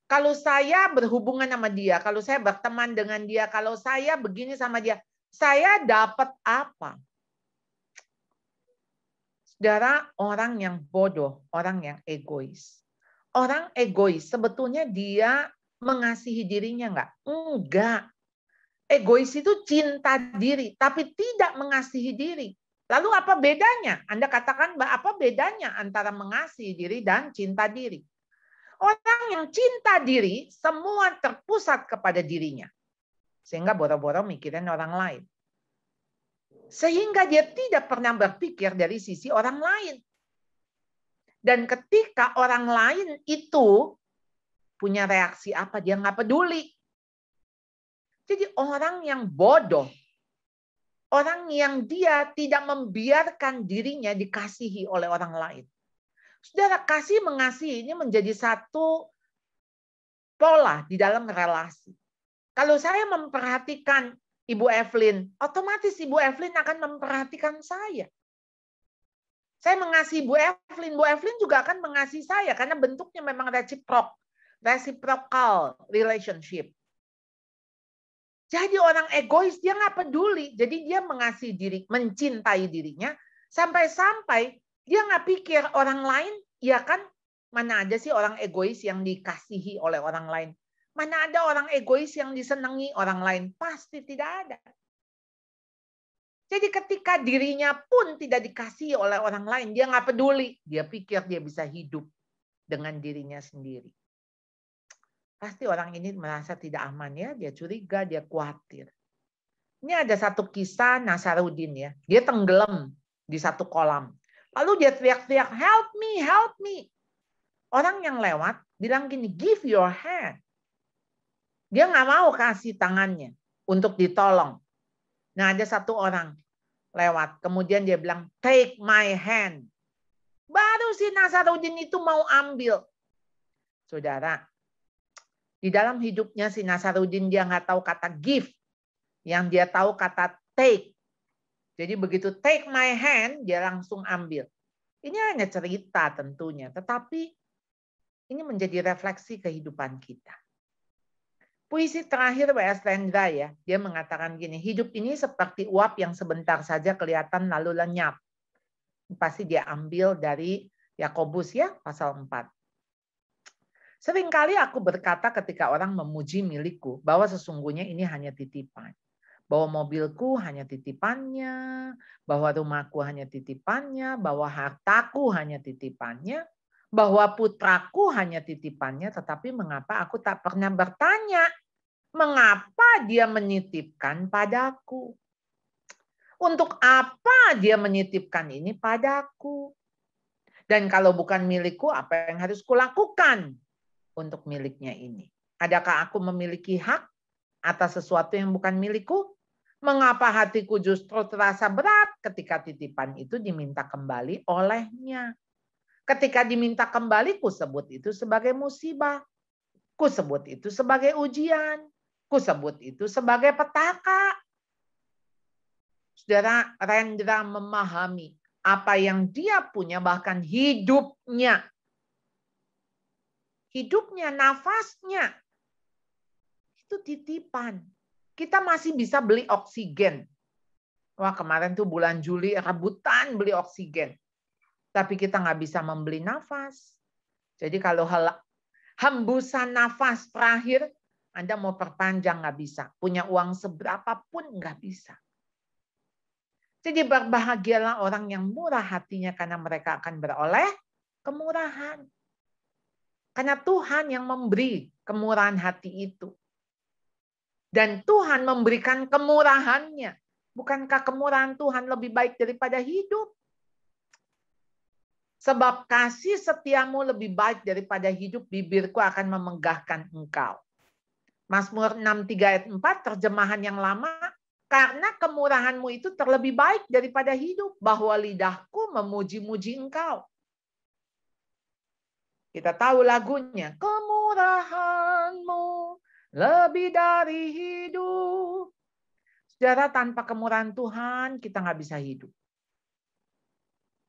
D: Kalau saya berhubungan sama dia, kalau saya berteman dengan dia, kalau saya begini sama dia, saya dapat apa? Saudara, orang yang bodoh, orang yang egois. Orang egois sebetulnya dia mengasihi dirinya enggak? Enggak. Egois itu cinta diri, tapi tidak mengasihi diri. Lalu apa bedanya? Anda katakan, Mbak, apa bedanya antara mengasihi diri dan cinta diri? Orang yang cinta diri, semua terpusat kepada dirinya. Sehingga boro-boro mikirin orang lain. Sehingga dia tidak pernah berpikir dari sisi orang lain. Dan ketika orang lain itu punya reaksi apa, dia nggak peduli. Jadi orang yang bodoh, orang yang dia tidak membiarkan dirinya dikasihi oleh orang lain. Saudara, kasih mengasihi ini menjadi satu pola di dalam relasi. Kalau saya memperhatikan Ibu Evelyn, otomatis Ibu Evelyn akan memperhatikan saya. Saya mengasihi Bu Evelyn juga akan mengasihi saya karena bentuknya memang reciprocal relationship. Jadi orang egois dia nggak peduli, jadi dia mengasihi diri, mencintai dirinya sampai-sampai dia nggak pikir orang lain, ya kan? Mana ada sih orang egois yang dikasihi oleh orang lain? Mana ada orang egois yang disenangi orang lain? Pasti tidak ada. Jadi ketika dirinya pun tidak dikasihi oleh orang lain, dia nggak peduli. Dia pikir dia bisa hidup dengan dirinya sendiri. Pasti orang ini merasa tidak aman ya, dia curiga, dia khawatir. Ini ada satu kisah Nasaruddin ya, dia tenggelam di satu kolam. Lalu dia teriak-teriak, help me, help me. Orang yang lewat bilang gini, give your hand. Dia nggak mau kasih tangannya untuk ditolong. Nah ada satu orang lewat, kemudian dia bilang, take my hand. Baru si Nasaruddin itu mau ambil. Saudara, di dalam hidupnya si Nasaruddin dia nggak tahu kata give. Yang dia tahu kata take. Jadi begitu take my hand, dia langsung ambil. Ini hanya cerita tentunya, tetapi ini menjadi refleksi kehidupan kita. Puisi terakhir W.S. Lendra ya, dia mengatakan gini, hidup ini seperti uap yang sebentar saja kelihatan lalu lenyap. Pasti dia ambil dari Yakobus ya, pasal 4. Seringkali aku berkata ketika orang memuji milikku, bahwa sesungguhnya ini hanya titipan. Bahwa mobilku hanya titipannya, bahwa rumahku hanya titipannya, bahwa hartaku hanya titipannya, bahwa putraku hanya titipannya, tetapi mengapa aku tak pernah bertanya, mengapa dia menitipkan padaku? Untuk apa dia menitipkan ini padaku? Dan kalau bukan milikku, apa yang harus kulakukan untuk miliknya ini? Adakah aku memiliki hak atas sesuatu yang bukan milikku? Mengapa hatiku justru terasa berat ketika titipan itu diminta kembali olehnya? Ketika diminta kembali, ku sebut itu sebagai musibah. Ku sebut itu sebagai ujian. Ku sebut itu sebagai petaka. Saudara, Rendra memahami apa yang dia punya, bahkan hidupnya. Hidupnya, nafasnya. Itu titipan. Kita masih bisa beli oksigen. Wah, kemarin tuh bulan Juli rebutan beli oksigen. Tapi kita nggak bisa membeli nafas. Jadi kalau hembusan nafas terakhir, Anda mau perpanjang nggak bisa. Punya uang seberapa pun nggak bisa. Jadi berbahagialah orang yang murah hatinya karena mereka akan beroleh kemurahan. Karena Tuhan yang memberi kemurahan hati itu. Dan Tuhan memberikan kemurahannya. Bukankah kemurahan Tuhan lebih baik daripada hidup? Sebab kasih setiamu lebih baik daripada hidup, bibirku akan memegahkan engkau. Mazmur 63 ayat 4, terjemahan yang lama. Karena kemurahanmu itu terlebih baik daripada hidup, bahwa lidahku memuji-muji engkau. Kita tahu lagunya. Kemurahanmu lebih dari hidup. Saudara, tanpa kemurahan Tuhan, kita nggak bisa hidup.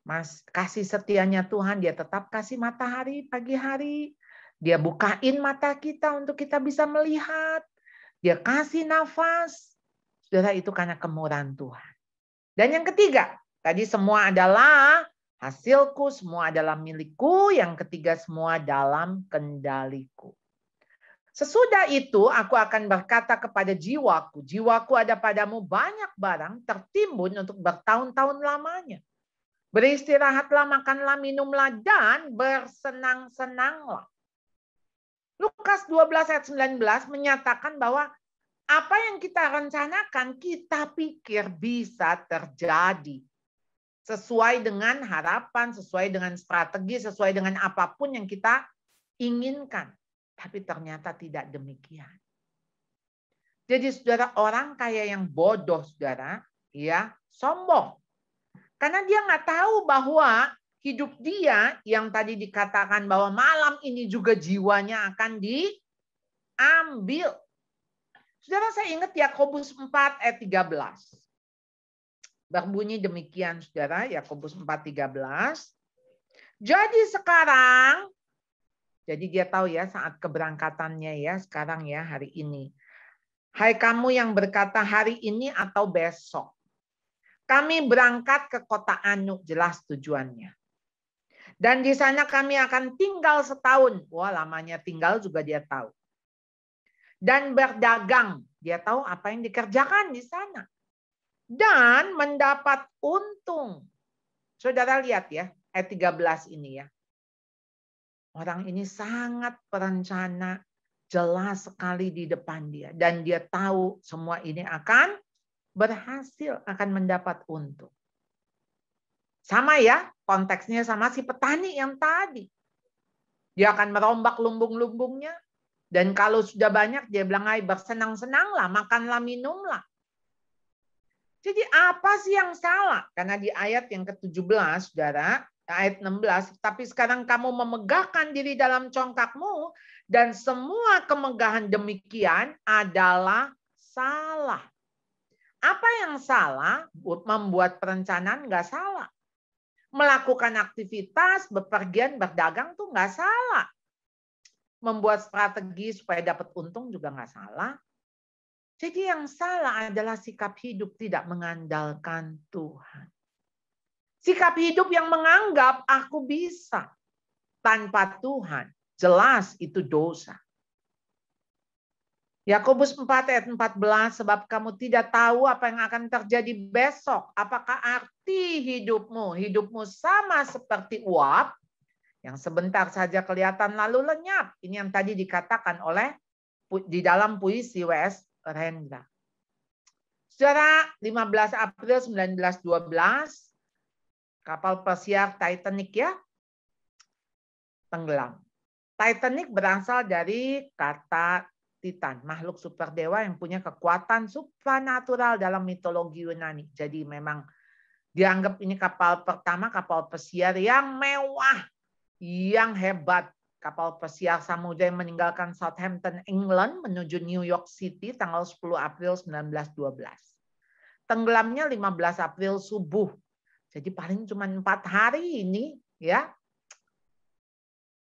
D: Mas, kasih setianya Tuhan, dia tetap kasih matahari pagi hari. Dia bukain mata kita untuk kita bisa melihat. Dia kasih nafas. Saudara, itu karena kemurahan Tuhan. Dan yang ketiga, tadi semua adalah hasilku, semua adalah milikku. Yang ketiga, semua dalam kendaliku. Sesudah itu aku akan berkata kepada jiwaku, jiwaku ada padamu banyak barang tertimbun untuk bertahun-tahun lamanya. Beristirahatlah, makanlah, minumlah, dan bersenang-senanglah. Lukas 12 ayat 19 menyatakan bahwa apa yang kita rencanakan, kita pikir bisa terjadi. Sesuai dengan harapan, sesuai dengan strategi, sesuai dengan apapun yang kita inginkan. Tapi ternyata tidak demikian. Jadi saudara, orang kaya yang bodoh, saudara, ya sombong. Karena dia nggak tahu bahwa hidup dia yang tadi dikatakan bahwa malam ini juga jiwanya akan diambil. Saudara, saya ingat Yakobus 4 ayat 13. Berbunyi demikian, saudara, Yakobus 4:13. Jadi sekarang, jadi dia tahu ya saat keberangkatannya ya, sekarang ya, hari ini. Hai kamu yang berkata hari ini atau besok. Kami berangkat ke kota Anu, jelas tujuannya. Dan di sana kami akan tinggal setahun. Wah, lamanya tinggal juga dia tahu. Dan berdagang. Dia tahu apa yang dikerjakan di sana. Dan mendapat untung. Saudara lihat ya, ayat 13 ini ya. Orang ini sangat berencana, jelas sekali di depan dia. Dan dia tahu semua ini akan berhasil, akan mendapat untung. Sama ya, konteksnya sama si petani yang tadi. Dia akan merombak lumbung-lumbungnya. Dan kalau sudah banyak, dia bilang, "Hai, bersenang-senanglah, makanlah, minumlah." Jadi apa sih yang salah? Karena di ayat yang ke-17, saudara, ayat 16, tapi sekarang kamu memegahkan diri dalam congkakmu, dan semua kemegahan demikian adalah salah. Apa yang salah? Membuat perencanaan nggak salah. Melakukan aktivitas, bepergian, berdagang tuh nggak salah. Membuat strategi supaya dapat untung juga nggak salah. Jadi yang salah adalah sikap hidup tidak mengandalkan Tuhan. Sikap hidup yang menganggap aku bisa tanpa Tuhan. Jelas itu dosa. Yakobus 4 ayat 14, sebab kamu tidak tahu apa yang akan terjadi besok. Apakah arti hidupmu? Hidupmu sama seperti uap yang sebentar saja kelihatan lalu lenyap. Ini yang tadi dikatakan oleh di dalam puisi W.S. Rendra. Saudara, 15 April 1912, kapal pesiar Titanic ya, tenggelam. Titanic berasal dari kata Titan, makhluk super dewa yang punya kekuatan supranatural dalam mitologi Yunani. Jadi memang dianggap ini kapal pertama, kapal pesiar yang mewah, yang hebat. kapal pesiar samudra yang meninggalkan Southampton, England menuju New York City tanggal 10 April 1912. Tenggelamnya 15 April subuh. Jadi paling cuma 4 hari ini, ya.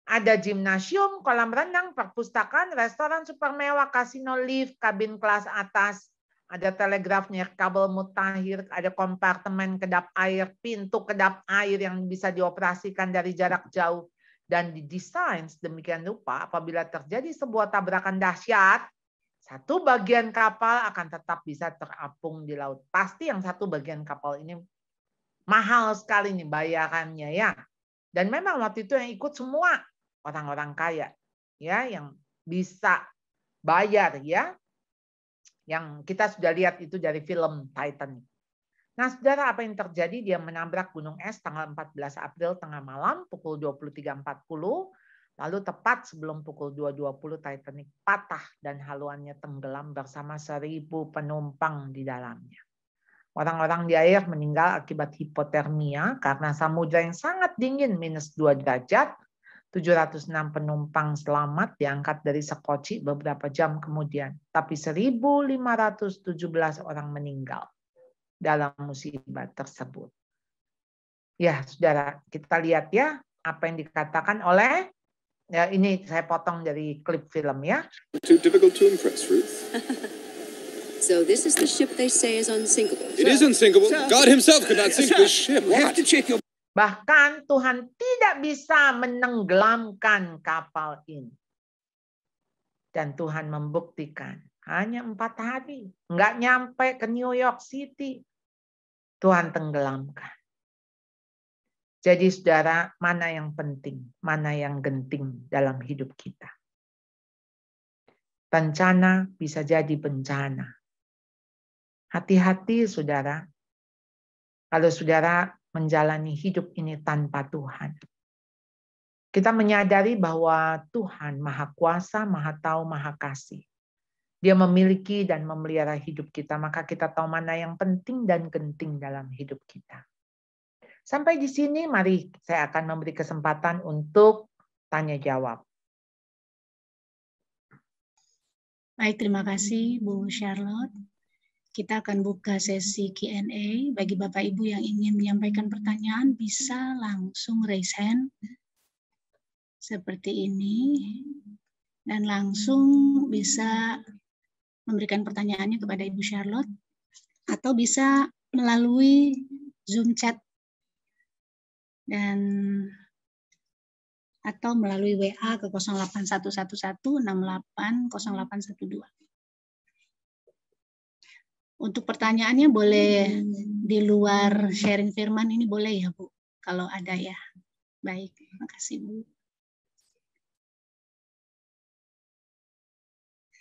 D: Ada gimnasium, kolam renang, perpustakaan, restoran super mewah, kasino, lift, kabin kelas atas, ada telegrafnya, kabel mutakhir, ada kompartemen kedap air, pintu kedap air yang bisa dioperasikan dari jarak jauh, dan didesain sedemikian rupa apabila terjadi sebuah tabrakan dahsyat, satu bagian kapal akan tetap bisa terapung di laut. Pasti yang satu bagian kapal ini mahal sekali nih bayarannya, ya. Dan memang waktu itu yang ikut semua orang-orang kaya, ya, yang bisa bayar, ya. Yang kita sudah lihat itu dari film Titanic. Nah, saudara, apa yang terjadi? Dia menabrak gunung es tanggal 14 April tengah malam pukul 23.40. Lalu tepat sebelum pukul 2.20 Titanic patah dan haluannya tenggelam bersama 1.000 penumpang di dalamnya. Orang-orang di air meninggal akibat hipotermia karena samudra yang sangat dingin -2 derajat. 706 penumpang selamat diangkat dari Sekoci beberapa jam kemudian. Tapi 1.517 orang meninggal dalam musibah tersebut. Ya, saudara, kita lihat ya apa yang dikatakan oleh, ya ini saya potong dari klip film ya.
E: Too difficult to impress, Ruth.
F: So this is the ship they say is unsinkable.
E: It is unsinkable. God himself could not sink this ship.
F: You have to check your...
D: Bahkan Tuhan tidak bisa menenggelamkan kapal ini. Dan Tuhan membuktikan hanya 4 hari. Nggak nyampe ke New York City. Tuhan tenggelamkan. Jadi saudara, mana yang penting, mana yang genting dalam hidup kita. Bencana bisa jadi bencana. Hati-hati saudara. Kalau saudara menjalani hidup ini tanpa Tuhan. Kita menyadari bahwa Tuhan Maha Kuasa, Maha Tahu, Maha Kasih. Dia memiliki dan memelihara hidup kita, maka kita tahu mana yang penting dan genting dalam hidup kita. Sampai di sini, mari saya akan memberi kesempatan untuk tanya jawab.
G: Baik, terima kasih Bu Charlotte. Kita akan buka sesi Q&A. Bagi Bapak Ibu yang ingin menyampaikan pertanyaan, bisa langsung raise hand seperti ini. Dan langsung bisa memberikan pertanyaannya kepada Ibu Charlotte. Atau bisa melalui Zoom chat. Atau melalui WA ke 08111680812. Untuk pertanyaannya boleh di luar sharing firman ini boleh ya Bu, kalau ada ya. Baik, terima kasih Bu.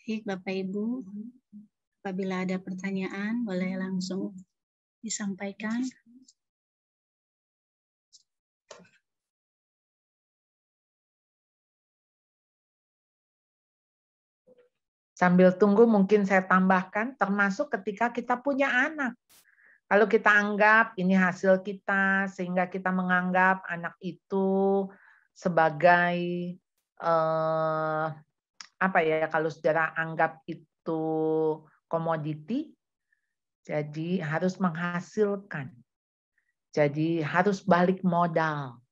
G: Baik Bapak Ibu, apabila ada pertanyaan boleh langsung disampaikan.
D: Sambil tunggu mungkin saya tambahkan, termasuk ketika kita punya anak. Kalau kita anggap ini hasil kita, sehingga kita menganggap anak itu sebagai, kalau saudara anggap itu komoditi, jadi harus menghasilkan. Jadi harus balik modal.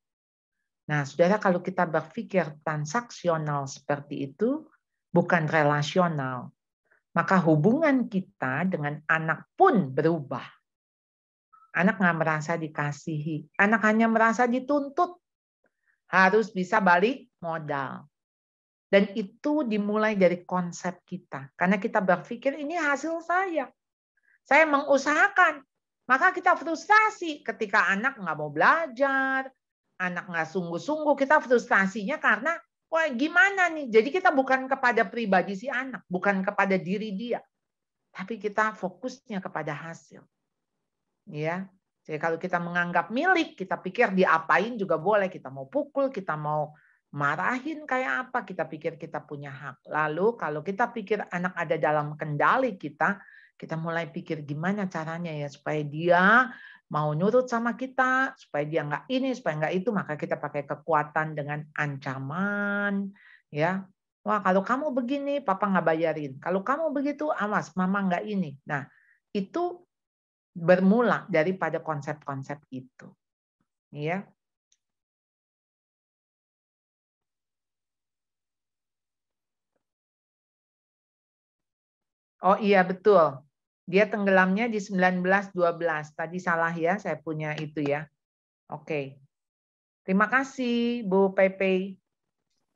D: Nah, saudara, kalau kita berpikir transaksional seperti itu, bukan relasional, maka hubungan kita dengan anak pun berubah. Anak nggak merasa dikasihi, anak hanya merasa dituntut, harus bisa balik modal. Dan itu dimulai dari konsep kita, karena kita berpikir ini hasil saya mengusahakan, maka kita frustasi ketika anak nggak mau belajar, anak nggak sungguh-sungguh, kita frustasinya karena wah, gimana nih? Jadi kita bukan kepada pribadi si anak, bukan kepada diri dia, tapi kita fokusnya kepada hasil. Ya, jadi kalau kita menganggap milik, kita pikir diapain juga boleh. Kita mau pukul, kita mau marahin kayak apa, kita pikir kita punya hak. Lalu kalau kita pikir anak ada dalam kendali kita mulai pikir gimana caranya ya supaya dia mau nurut sama kita, supaya dia nggak ini, supaya nggak itu, maka kita pakai kekuatan dengan ancaman, ya. Wah, kalau kamu begini, papa nggak bayarin. Kalau kamu begitu, awas, mama nggak ini. Nah, itu bermula daripada konsep-konsep itu, ya. Oh iya betul. Dia tenggelamnya di 1912. Tadi salah ya, saya punya itu ya. Oke. Terima kasih Bu Pepe.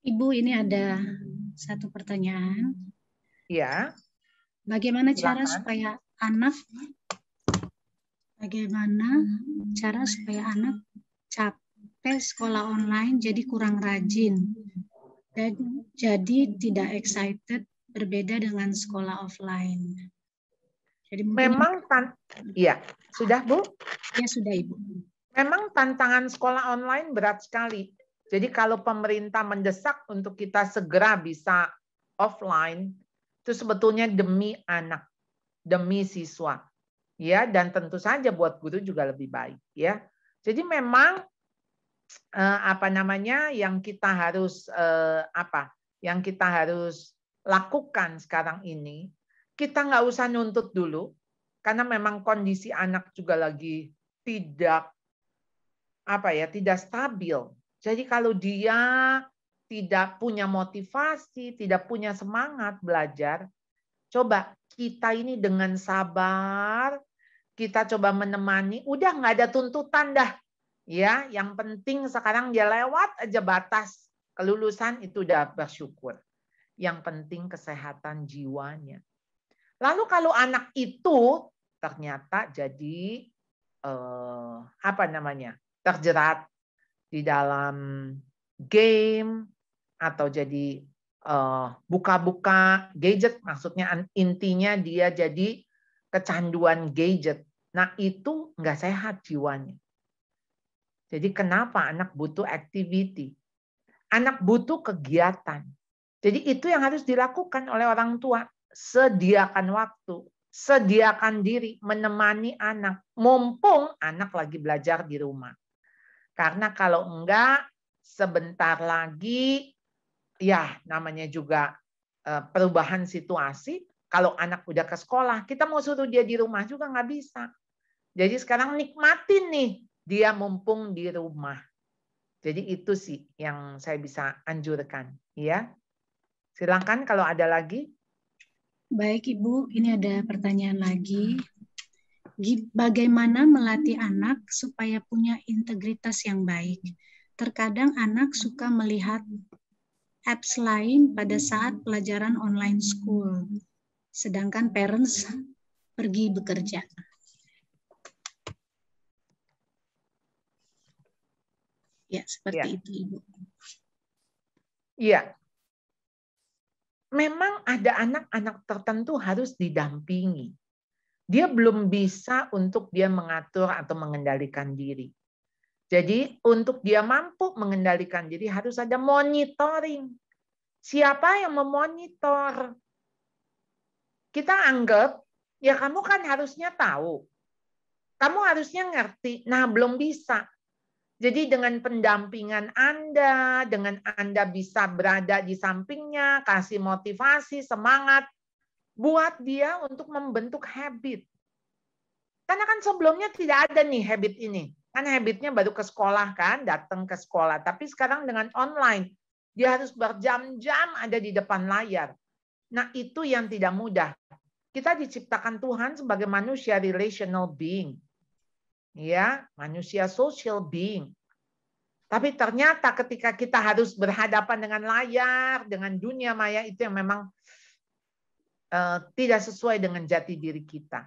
G: Ibu, ini ada satu pertanyaan.
D: Ya.
G: Bagaimana cara
D: Silakan.
G: supaya anak capek sekolah online jadi kurang rajin dan jadi tidak excited, berbeda dengan sekolah offline? Jadi
D: memang ya, sudah Bu?
G: Ya sudah Ibu.
D: Memang tantangan sekolah online berat sekali. Jadi kalau pemerintah mendesak untuk kita segera bisa offline, itu sebetulnya demi anak, demi siswa. Ya, dan tentu saja buat guru juga lebih baik, ya. Jadi memang yang kita harus lakukan sekarang ini, kita nggak usah nuntut dulu, karena memang kondisi anak juga lagi tidak stabil. Jadi kalau dia tidak punya motivasi, tidak punya semangat belajar, coba kita ini dengan sabar, kita coba menemani, udah nggak ada tuntutan dah. Ya, yang penting sekarang dia lewat aja batas kelulusan, itu udah bersyukur. Yang penting kesehatan jiwanya. Lalu kalau anak itu ternyata jadi terjerat di dalam game atau jadi buka-buka gadget, maksudnya intinya dia jadi kecanduan gadget. Nah, itu nggak sehat jiwanya. Jadi kenapa anak butuh activity? Anak butuh kegiatan. Jadi itu yang harus dilakukan oleh orang tua. Sediakan waktu, sediakan diri, menemani anak. Mumpung anak lagi belajar di rumah. Karena kalau enggak, sebentar lagi, ya namanya juga perubahan situasi. Kalau anak udah ke sekolah, kita mau suruh dia di rumah juga nggak bisa. Jadi sekarang nikmatin nih, dia mumpung di rumah. Jadi itu sih yang saya bisa anjurkan, ya. Silakan kalau ada lagi.
G: Baik Ibu, ini ada pertanyaan lagi. Bagaimana melatih anak supaya punya integritas yang baik? Terkadang anak suka melihat apps lain pada saat pelajaran online school, sedangkan parents pergi bekerja. Ya, seperti itu, Ibu.
D: Iya. Memang ada anak-anak tertentu harus didampingi. Dia belum bisa untuk dia mengatur atau mengendalikan diri. Jadi untuk dia mampu mengendalikan diri harus ada monitoring. Siapa yang memonitor? Kita anggap, ya kamu kan harusnya tahu. Kamu harusnya ngerti. Nah, belum bisa. Jadi dengan pendampingan Anda, dengan Anda bisa berada di sampingnya, kasih motivasi, semangat, buat dia untuk membentuk habit. Karena kan sebelumnya tidak ada nih habit ini. Kan habitnya baru ke sekolah kan, datang ke sekolah. Tapi sekarang dengan online, dia harus berjam-jam ada di depan layar. Nah itu yang tidak mudah. Kita diciptakan Tuhan sebagai manusia relational being. Ya, manusia social being. Tapi ternyata ketika kita harus berhadapan dengan layar, dengan dunia maya, itu yang memang tidak sesuai dengan jati diri kita.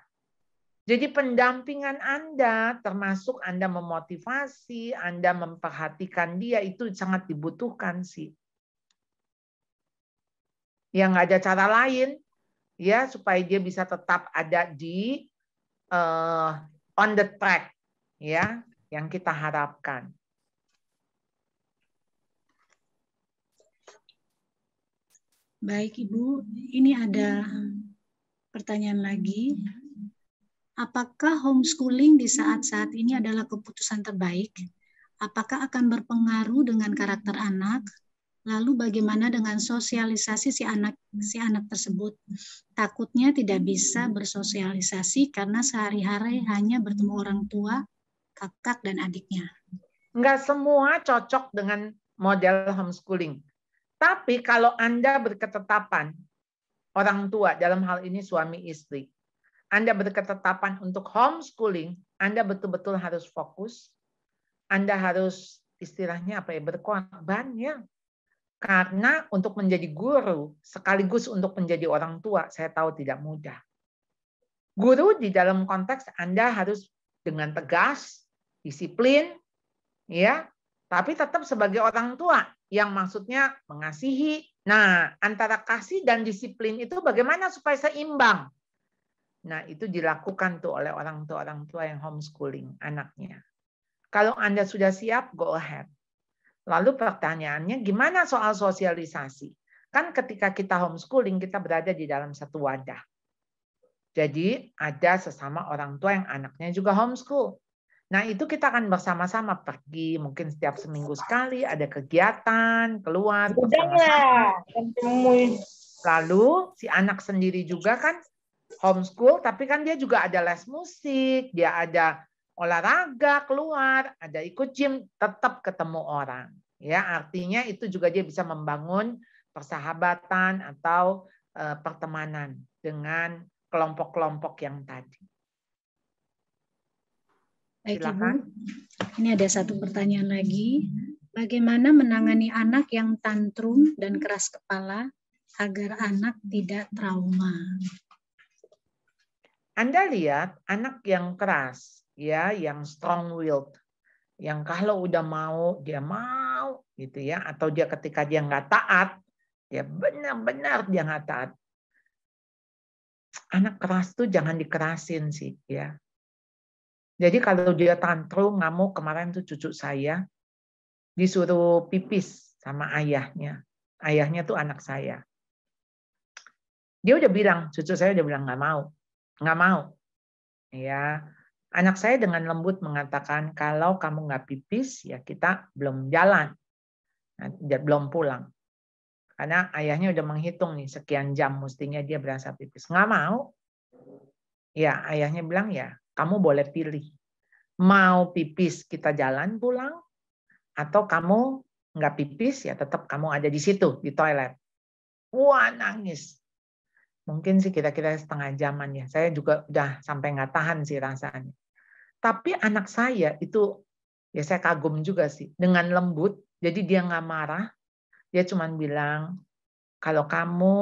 D: Jadi pendampingan Anda, termasuk Anda memotivasi, Anda memperhatikan dia, itu sangat dibutuhkan sih. Yang nggak ada cara lain, ya supaya dia bisa tetap ada di on the track, ya yang kita harapkan.
G: Baik Ibu, ini ada pertanyaan lagi. Apakah homeschooling di saat-saat ini adalah keputusan terbaik? Apakah akan berpengaruh dengan karakter anak? Lalu bagaimana dengan sosialisasi si anak tersebut? Takutnya tidak bisa bersosialisasi karena sehari-hari hanya bertemu orang tua, kakak, dan adiknya.
D: Enggak semua cocok dengan model homeschooling. Tapi kalau Anda berketetapan, orang tua, dalam hal ini suami istri, Anda berketetapan untuk homeschooling, Anda betul-betul harus fokus, Anda harus istilahnya apa ya, berkorban ya. Karena untuk menjadi guru, sekaligus untuk menjadi orang tua, saya tahu tidak mudah. Guru di dalam konteks Anda harus dengan tegas, disiplin, ya, tapi tetap sebagai orang tua, yang maksudnya mengasihi. Nah, antara kasih dan disiplin itu bagaimana supaya seimbang? Nah, itu dilakukan tuh oleh orang tua yang homeschooling anaknya. Kalau Anda sudah siap, go ahead. Lalu pertanyaannya, gimana soal sosialisasi? Kan ketika kita homeschooling, kita berada di dalam satu wadah. Jadi ada sesama orang tua yang anaknya juga homeschool. Nah itu kita akan bersama-sama pergi, mungkin setiap seminggu sekali ada kegiatan, keluar bersama-sama. Lalu si anak sendiri juga kan homeschool, tapi kan dia juga ada les musik, dia ada olahraga keluar, ada ikut gym, tetap ketemu orang. Ya, artinya itu juga dia bisa membangun persahabatan atau pertemanan dengan kelompok-kelompok yang tadi.
G: Baik, Ibu. Ini ada satu pertanyaan lagi. Bagaimana menangani anak yang tantrum dan keras kepala agar anak tidak trauma?
D: Anda lihat anak yang keras, ya, yang strong-willed, yang kalau udah mau dia mau, gitu ya, atau dia ketika dia nggak taat, ya benar-benar dia nggak taat. Anak keras tuh jangan dikerasin sih, ya. Jadi kalau dia tantrum, ngamuk, kemarin tuh cucu saya disuruh pipis sama ayahnya. Ayahnya tuh anak saya. Dia udah bilang, cucu saya udah bilang nggak mau. Ya, anak saya dengan lembut mengatakan kalau kamu nggak pipis, ya kita belum jalan, belum pulang. Karena ayahnya udah menghitung nih sekian jam mestinya dia berasa pipis. Nggak mau. Ya, ayahnya bilang ya, kamu boleh pilih. Mau pipis kita jalan pulang, atau kamu nggak pipis ya tetap kamu ada di situ, di toilet. Wah, nangis. Mungkin sih kira-kira setengah jaman ya. Saya juga udah sampai nggak tahan sih rasanya. Tapi anak saya itu, ya saya kagum juga sih. Dengan lembut, jadi dia nggak marah. Dia cuma bilang, kalau kamu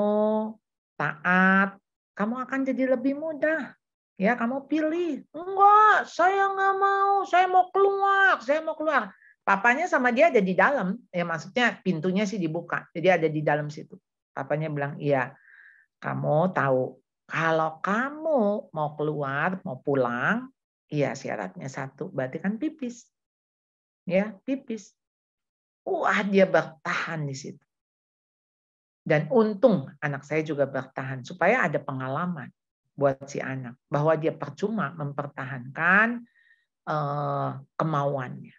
D: taat, kamu akan jadi lebih mudah. Ya, kamu pilih. Enggak, saya nggak mau. Saya mau keluar. Papanya sama dia ada di dalam. Ya maksudnya pintunya sih dibuka. Jadi ada di dalam situ. Papanya bilang, iya. Kamu tahu, kalau kamu mau keluar, mau pulang, iya syaratnya satu, berarti kan pipis. Ya, pipis. Wah, dia bertahan di situ. Dan untung anak saya juga bertahan, supaya ada pengalaman buat si anak. Bahwa dia percuma mempertahankan kemauannya.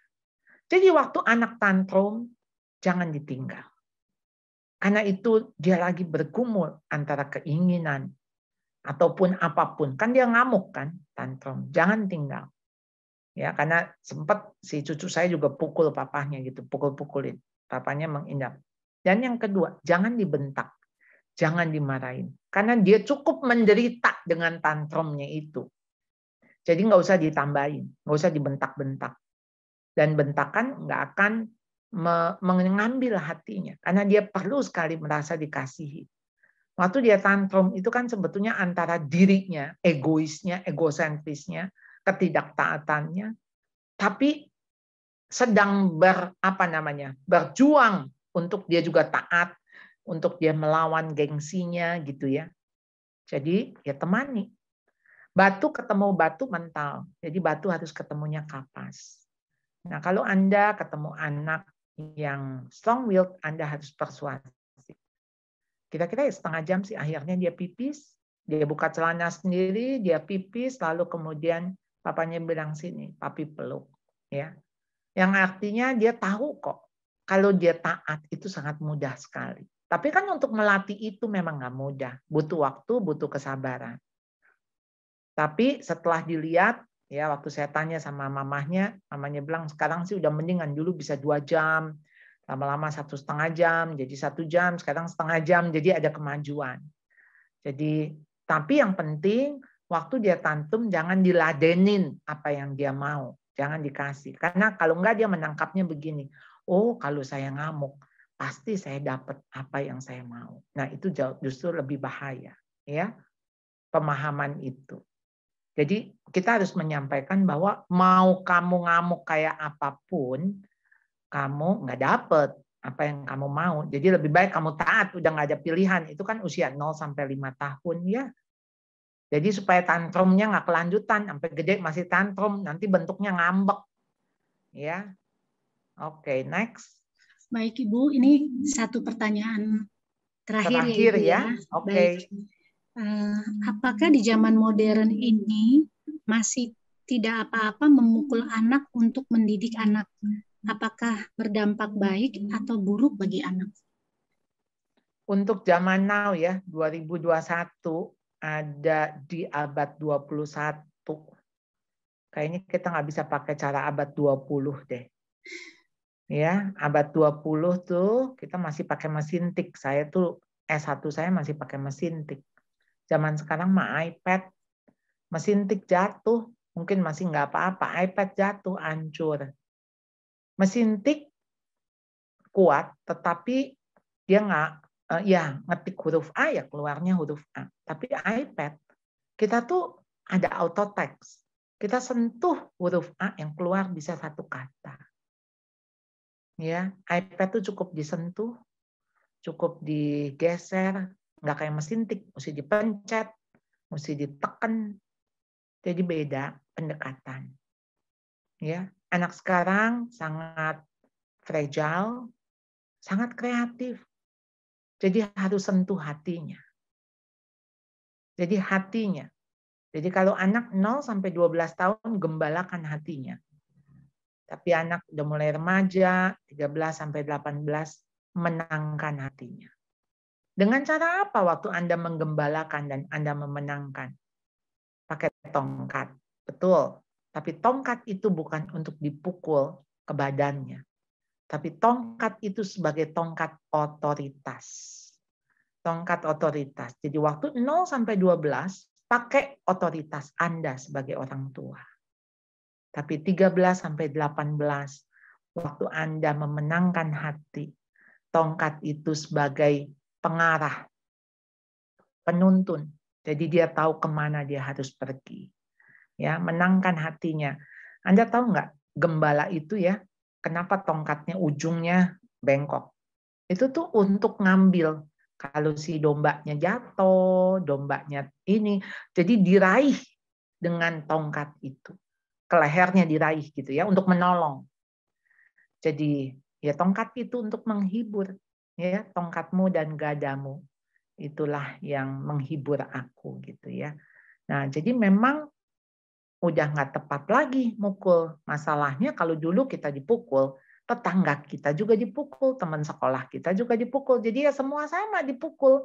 D: Jadi waktu anak tantrum, jangan ditinggal. Karena itu dia lagi bergumul antara keinginan ataupun apapun. Kan dia ngamuk kan, tantrum. Jangan tinggal. Ya, karena sempat si cucu saya juga pukul papahnya gitu, pukul-pukulin. Papanya mengindap. Dan yang kedua, jangan dibentak. Jangan dimarahin. Karena dia cukup menderita dengan tantrumnya itu. Jadi nggak usah ditambahin, nggak usah dibentak-bentak. Dan bentakan nggak akan mengambil hatinya, karena dia perlu sekali merasa dikasihi. Waktu dia tantrum itu kan sebetulnya antara dirinya, egoisnya, egosentrisnya, ketidaktaatannya, tapi sedang berjuang untuk dia juga taat, untuk dia melawan gengsinya gitu ya. Jadi ya temani. Batu ketemu batu mental, jadi batu harus ketemunya kapas. Nah kalau Anda ketemu anak yang strong-willed, Anda harus persuasif. Kira-kira setengah jam sih akhirnya dia pipis, Dia buka celana sendiri, dia pipis, lalu kemudian papanya bilang sini, papi peluk. Ya, yang artinya dia tahu kok kalau dia taat itu sangat mudah sekali. Tapi kan untuk melatih itu memang nggak mudah, butuh waktu, butuh kesabaran. Tapi setelah dilihat, ya waktu saya tanya sama mamanya bilang sekarang sih udah mendingan, dulu bisa 2 jam, lama-lama 1,5 jam, jadi 1 jam, sekarang setengah jam, jadi ada kemajuan. Jadi, tapi yang penting waktu dia tantrum jangan diladenin apa yang dia mau, jangan dikasih. Karena kalau enggak dia menangkapnya begini, oh kalau saya ngamuk pasti saya dapat apa yang saya mau. Nah itu justru lebih bahaya, ya pemahaman itu. Jadi kita harus menyampaikan bahwa mau kamu ngamuk kayak apapun, kamu nggak dapet apa yang kamu mau. Jadi lebih baik kamu taat, udah nggak ada pilihan. Itu kan usia 0 sampai 5 tahun ya. Jadi supaya tantrumnya nggak kelanjutan, sampai gede masih tantrum, nanti bentuknya ngambek. Ya, oke, next.
G: Baik Ibu, ini satu pertanyaan terakhir ya Ibu ya.
D: Oke.
G: Baik. Apakah di zaman modern ini masih tidak apa-apa memukul anak untuk mendidik anak? Apakah berdampak baik atau buruk bagi anak?
D: Untuk zaman now ya, 2021 ada di abad 21. Kayaknya kita nggak bisa pakai cara abad 20 deh. Ya, abad 20 tuh kita masih pakai mesin tik. Saya tuh S1 saya masih pakai mesin tik. Zaman sekarang mah iPad, mesin tik jatuh, mungkin masih nggak apa-apa, iPad jatuh, hancur. Mesin tik kuat, tetapi dia nggak, ya ngetik huruf A ya keluarnya huruf A. Tapi iPad, kita tuh ada auto text. Kita sentuh huruf A yang keluar bisa 1 kata. Ya, iPad tuh cukup disentuh, cukup digeser, nggak kayak mesin tik, mesti dipencet, mesti ditekan. Jadi beda pendekatan. Ya, anak sekarang sangat fragile, sangat kreatif. Jadi harus sentuh hatinya. Jadi hatinya. Jadi kalau anak 0 sampai 12 tahun gembalakan hatinya. Tapi anak udah mulai remaja, 13 sampai 18 menangkan hatinya. Dengan cara apa waktu Anda menggembalakan dan Anda memenangkan? Pakai tongkat. Betul. Tapi tongkat itu bukan untuk dipukul ke badannya. Tapi tongkat itu sebagai tongkat otoritas. Tongkat otoritas. Jadi waktu 0 sampai 12, pakai otoritas Anda sebagai orang tua. Tapi 13 sampai 18, waktu Anda memenangkan hati, tongkat itu sebagai pengarah, penuntun. Jadi dia tahu kemana dia harus pergi. Ya, menangkan hatinya. Anda tahu nggak, gembala itu ya, kenapa tongkatnya ujungnya bengkok? Itu tuh untuk ngambil. Kalau si dombanya jatuh, dombanya ini, jadi diraih dengan tongkat itu. Ke lehernya diraih gitu ya, untuk menolong. Jadi ya tongkat itu untuk menghibur. Ya, tongkatmu dan gadamu. Itulah yang menghibur aku gitu ya. Nah, jadi memang udah nggak tepat lagi mukul. Masalahnya kalau dulu kita dipukul, tetangga kita juga dipukul, teman sekolah kita juga dipukul. Jadi ya semua sama dipukul.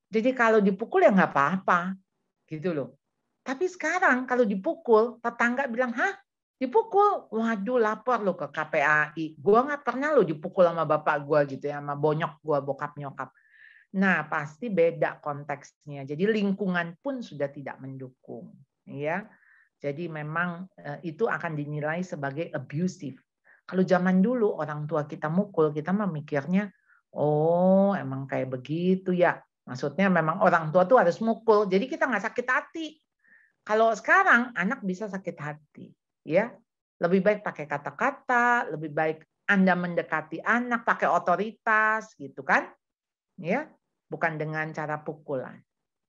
D: Jadi kalau dipukul ya nggak apa-apa, gitu loh. Tapi sekarang kalau dipukul, tetangga bilang, hah? Dipukul? Waduh, lapor lo ke KPAI. Gua nggak pernah lo dipukul sama bapak gua gitu ya, sama bonyok gua, bokap nyokap. Nah, pasti beda konteksnya. Jadi lingkungan pun sudah tidak mendukung, ya. Jadi memang itu akan dinilai sebagai abusive. Kalau zaman dulu orang tua kita mukul, kita memikirnya, oh emang kayak begitu ya. Maksudnya memang orang tua tuh harus mukul. Jadi kita nggak sakit hati. Kalau sekarang anak bisa sakit hati, ya. Lebih baik pakai kata-kata, lebih baik Anda mendekati anak pakai otoritas, gitu kan? Ya, bukan dengan cara pukulan.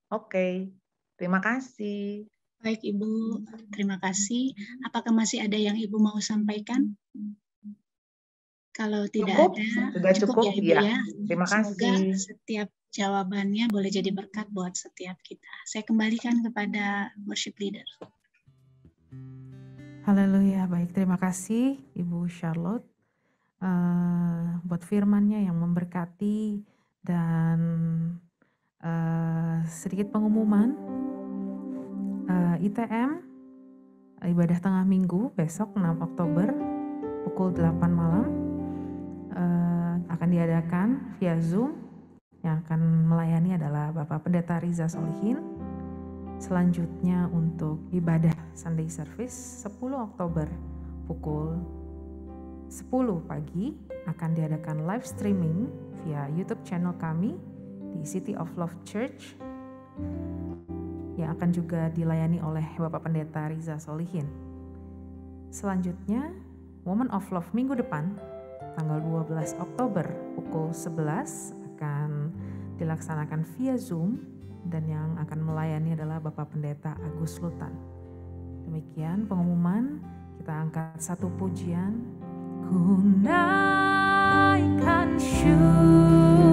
D: Oke, terima kasih.
G: Baik Ibu, terima kasih. Apakah masih ada yang Ibu mau sampaikan? Kalau tidak
D: Cukup?
G: ada,
D: Sudah cukup
G: ya Ibu
D: ya.
G: ya.
D: Terima
G: Semoga
D: kasih.
G: setiap jawabannya boleh jadi berkat buat setiap kita. Saya kembalikan kepada worship leader.
A: Haleluya, baik, terima kasih Ibu Charlotte buat firman-Nya yang memberkati. Dan sedikit pengumuman, ITM ibadah tengah minggu besok 6 Oktober pukul 8 malam akan diadakan via Zoom. Yang akan melayani adalah Bapak Pendeta Riza Solihin. Selanjutnya untuk ibadah Sunday Service 10 Oktober pukul 10 pagi akan diadakan live streaming via YouTube channel kami di City of Love Church yang akan juga dilayani oleh Bapak Pendeta Riza Solihin. Selanjutnya Woman of Love minggu depan tanggal 12 Oktober pukul 11 akan dilaksanakan via Zoom dan yang akan melayani adalah Bapak Pendeta Agus Lutan. Demikian pengumuman, kita angkat satu pujian. Ku naikkan syukurku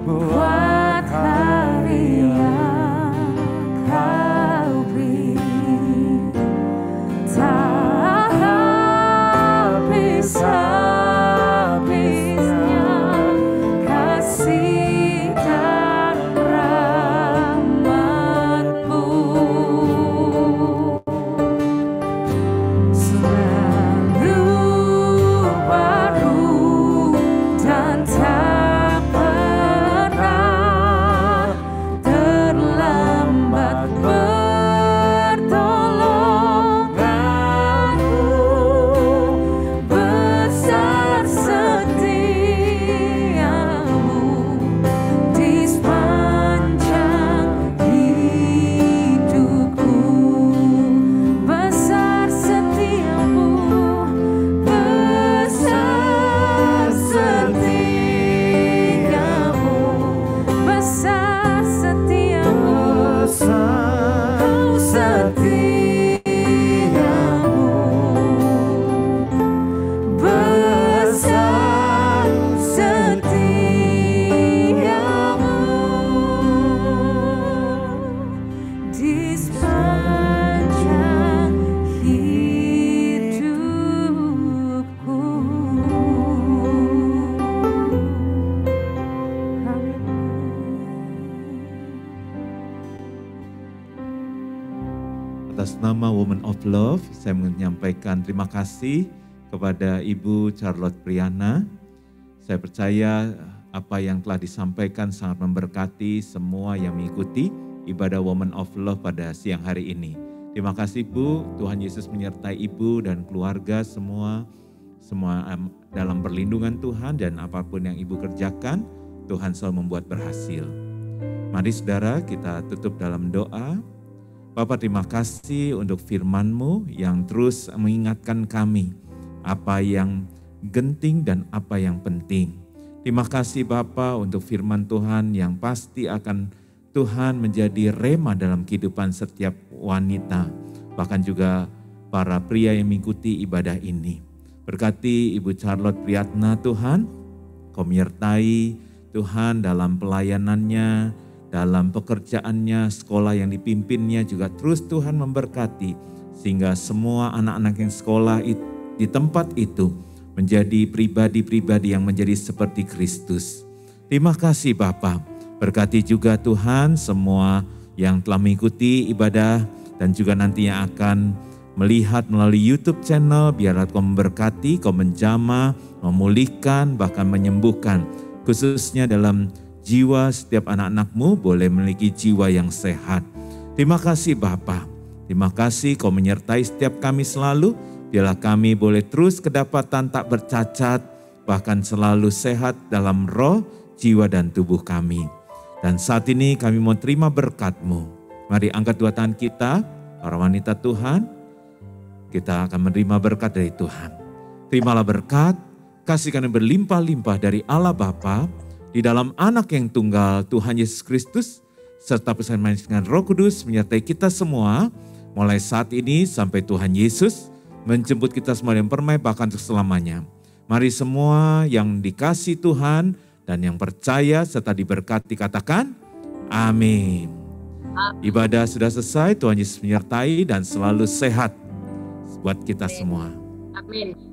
A: buat hari yang Kau beri, tak habis-habisnya kasih dan rahmat-Mu. Selalu baru dan tak pernah terlambat pertolongan-Mu. Besar setiamu di sepanjang hidupku. Besar setiamu, besar setiamu, besar setiamu, Kau setiamu, besar setiamu di sepanjang hidupku.
H: Atas nama Woman of Love, saya menyampaikan terima kasih kepada Ibu Charlotte Priana. Saya percaya apa yang telah disampaikan sangat memberkati semua yang mengikuti ibadah Woman of Love pada siang hari ini. Terima kasih Bu, Tuhan Yesus menyertai Ibu dan keluarga semua dalam perlindungan Tuhan, dan apapun yang Ibu kerjakan, Tuhan selalu membuat berhasil. Mari saudara, kita tutup dalam doa. Bapa, terima kasih untuk firman-Mu yang terus mengingatkan kami apa yang genting dan apa yang penting. Terima kasih Bapa untuk firman Tuhan yang pasti akan Tuhan menjadi rema dalam kehidupan setiap wanita, bahkan juga para pria yang mengikuti ibadah ini. Berkati Ibu Charlotte Priatna Tuhan, Kau menyertai Tuhan dalam pelayanannya, dalam pekerjaannya, sekolah yang dipimpinnya juga terus Tuhan memberkati. Sehingga semua anak-anak yang sekolah di tempat itu menjadi pribadi-pribadi yang menjadi seperti Kristus. Terima kasih Bapa. Berkati juga Tuhan semua yang telah mengikuti ibadah dan juga nantinya akan melihat melalui YouTube channel. Biarlah Kau memberkati, Kau menjamah, memulihkan, bahkan menyembuhkan. Khususnya dalam jiwa setiap anak-anak-Mu boleh memiliki jiwa yang sehat. Terima kasih Bapa. Terima kasih Kau menyertai setiap kami selalu. Biarlah kami boleh terus kedapatan tak bercacat, bahkan selalu sehat dalam roh, jiwa dan tubuh kami. Dan saat ini kami mau terima berkat-Mu. Mari angkat dua tangan kita, para wanita Tuhan. Kita akan menerima berkat dari Tuhan. Terimalah berkat, kasih yang berlimpah-limpah dari Allah Bapa, di dalam anak yang tunggal Tuhan Yesus Kristus, serta pesan manis dengan Roh Kudus menyertai kita semua, mulai saat ini sampai Tuhan Yesus menjemput kita semua yang permai bahkan untuk selamanya. Mari semua yang dikasih Tuhan dan yang percaya serta diberkati katakan amin. Ibadah sudah selesai, Tuhan Yesus menyertai dan selalu sehat buat kita semua.
I: Amin.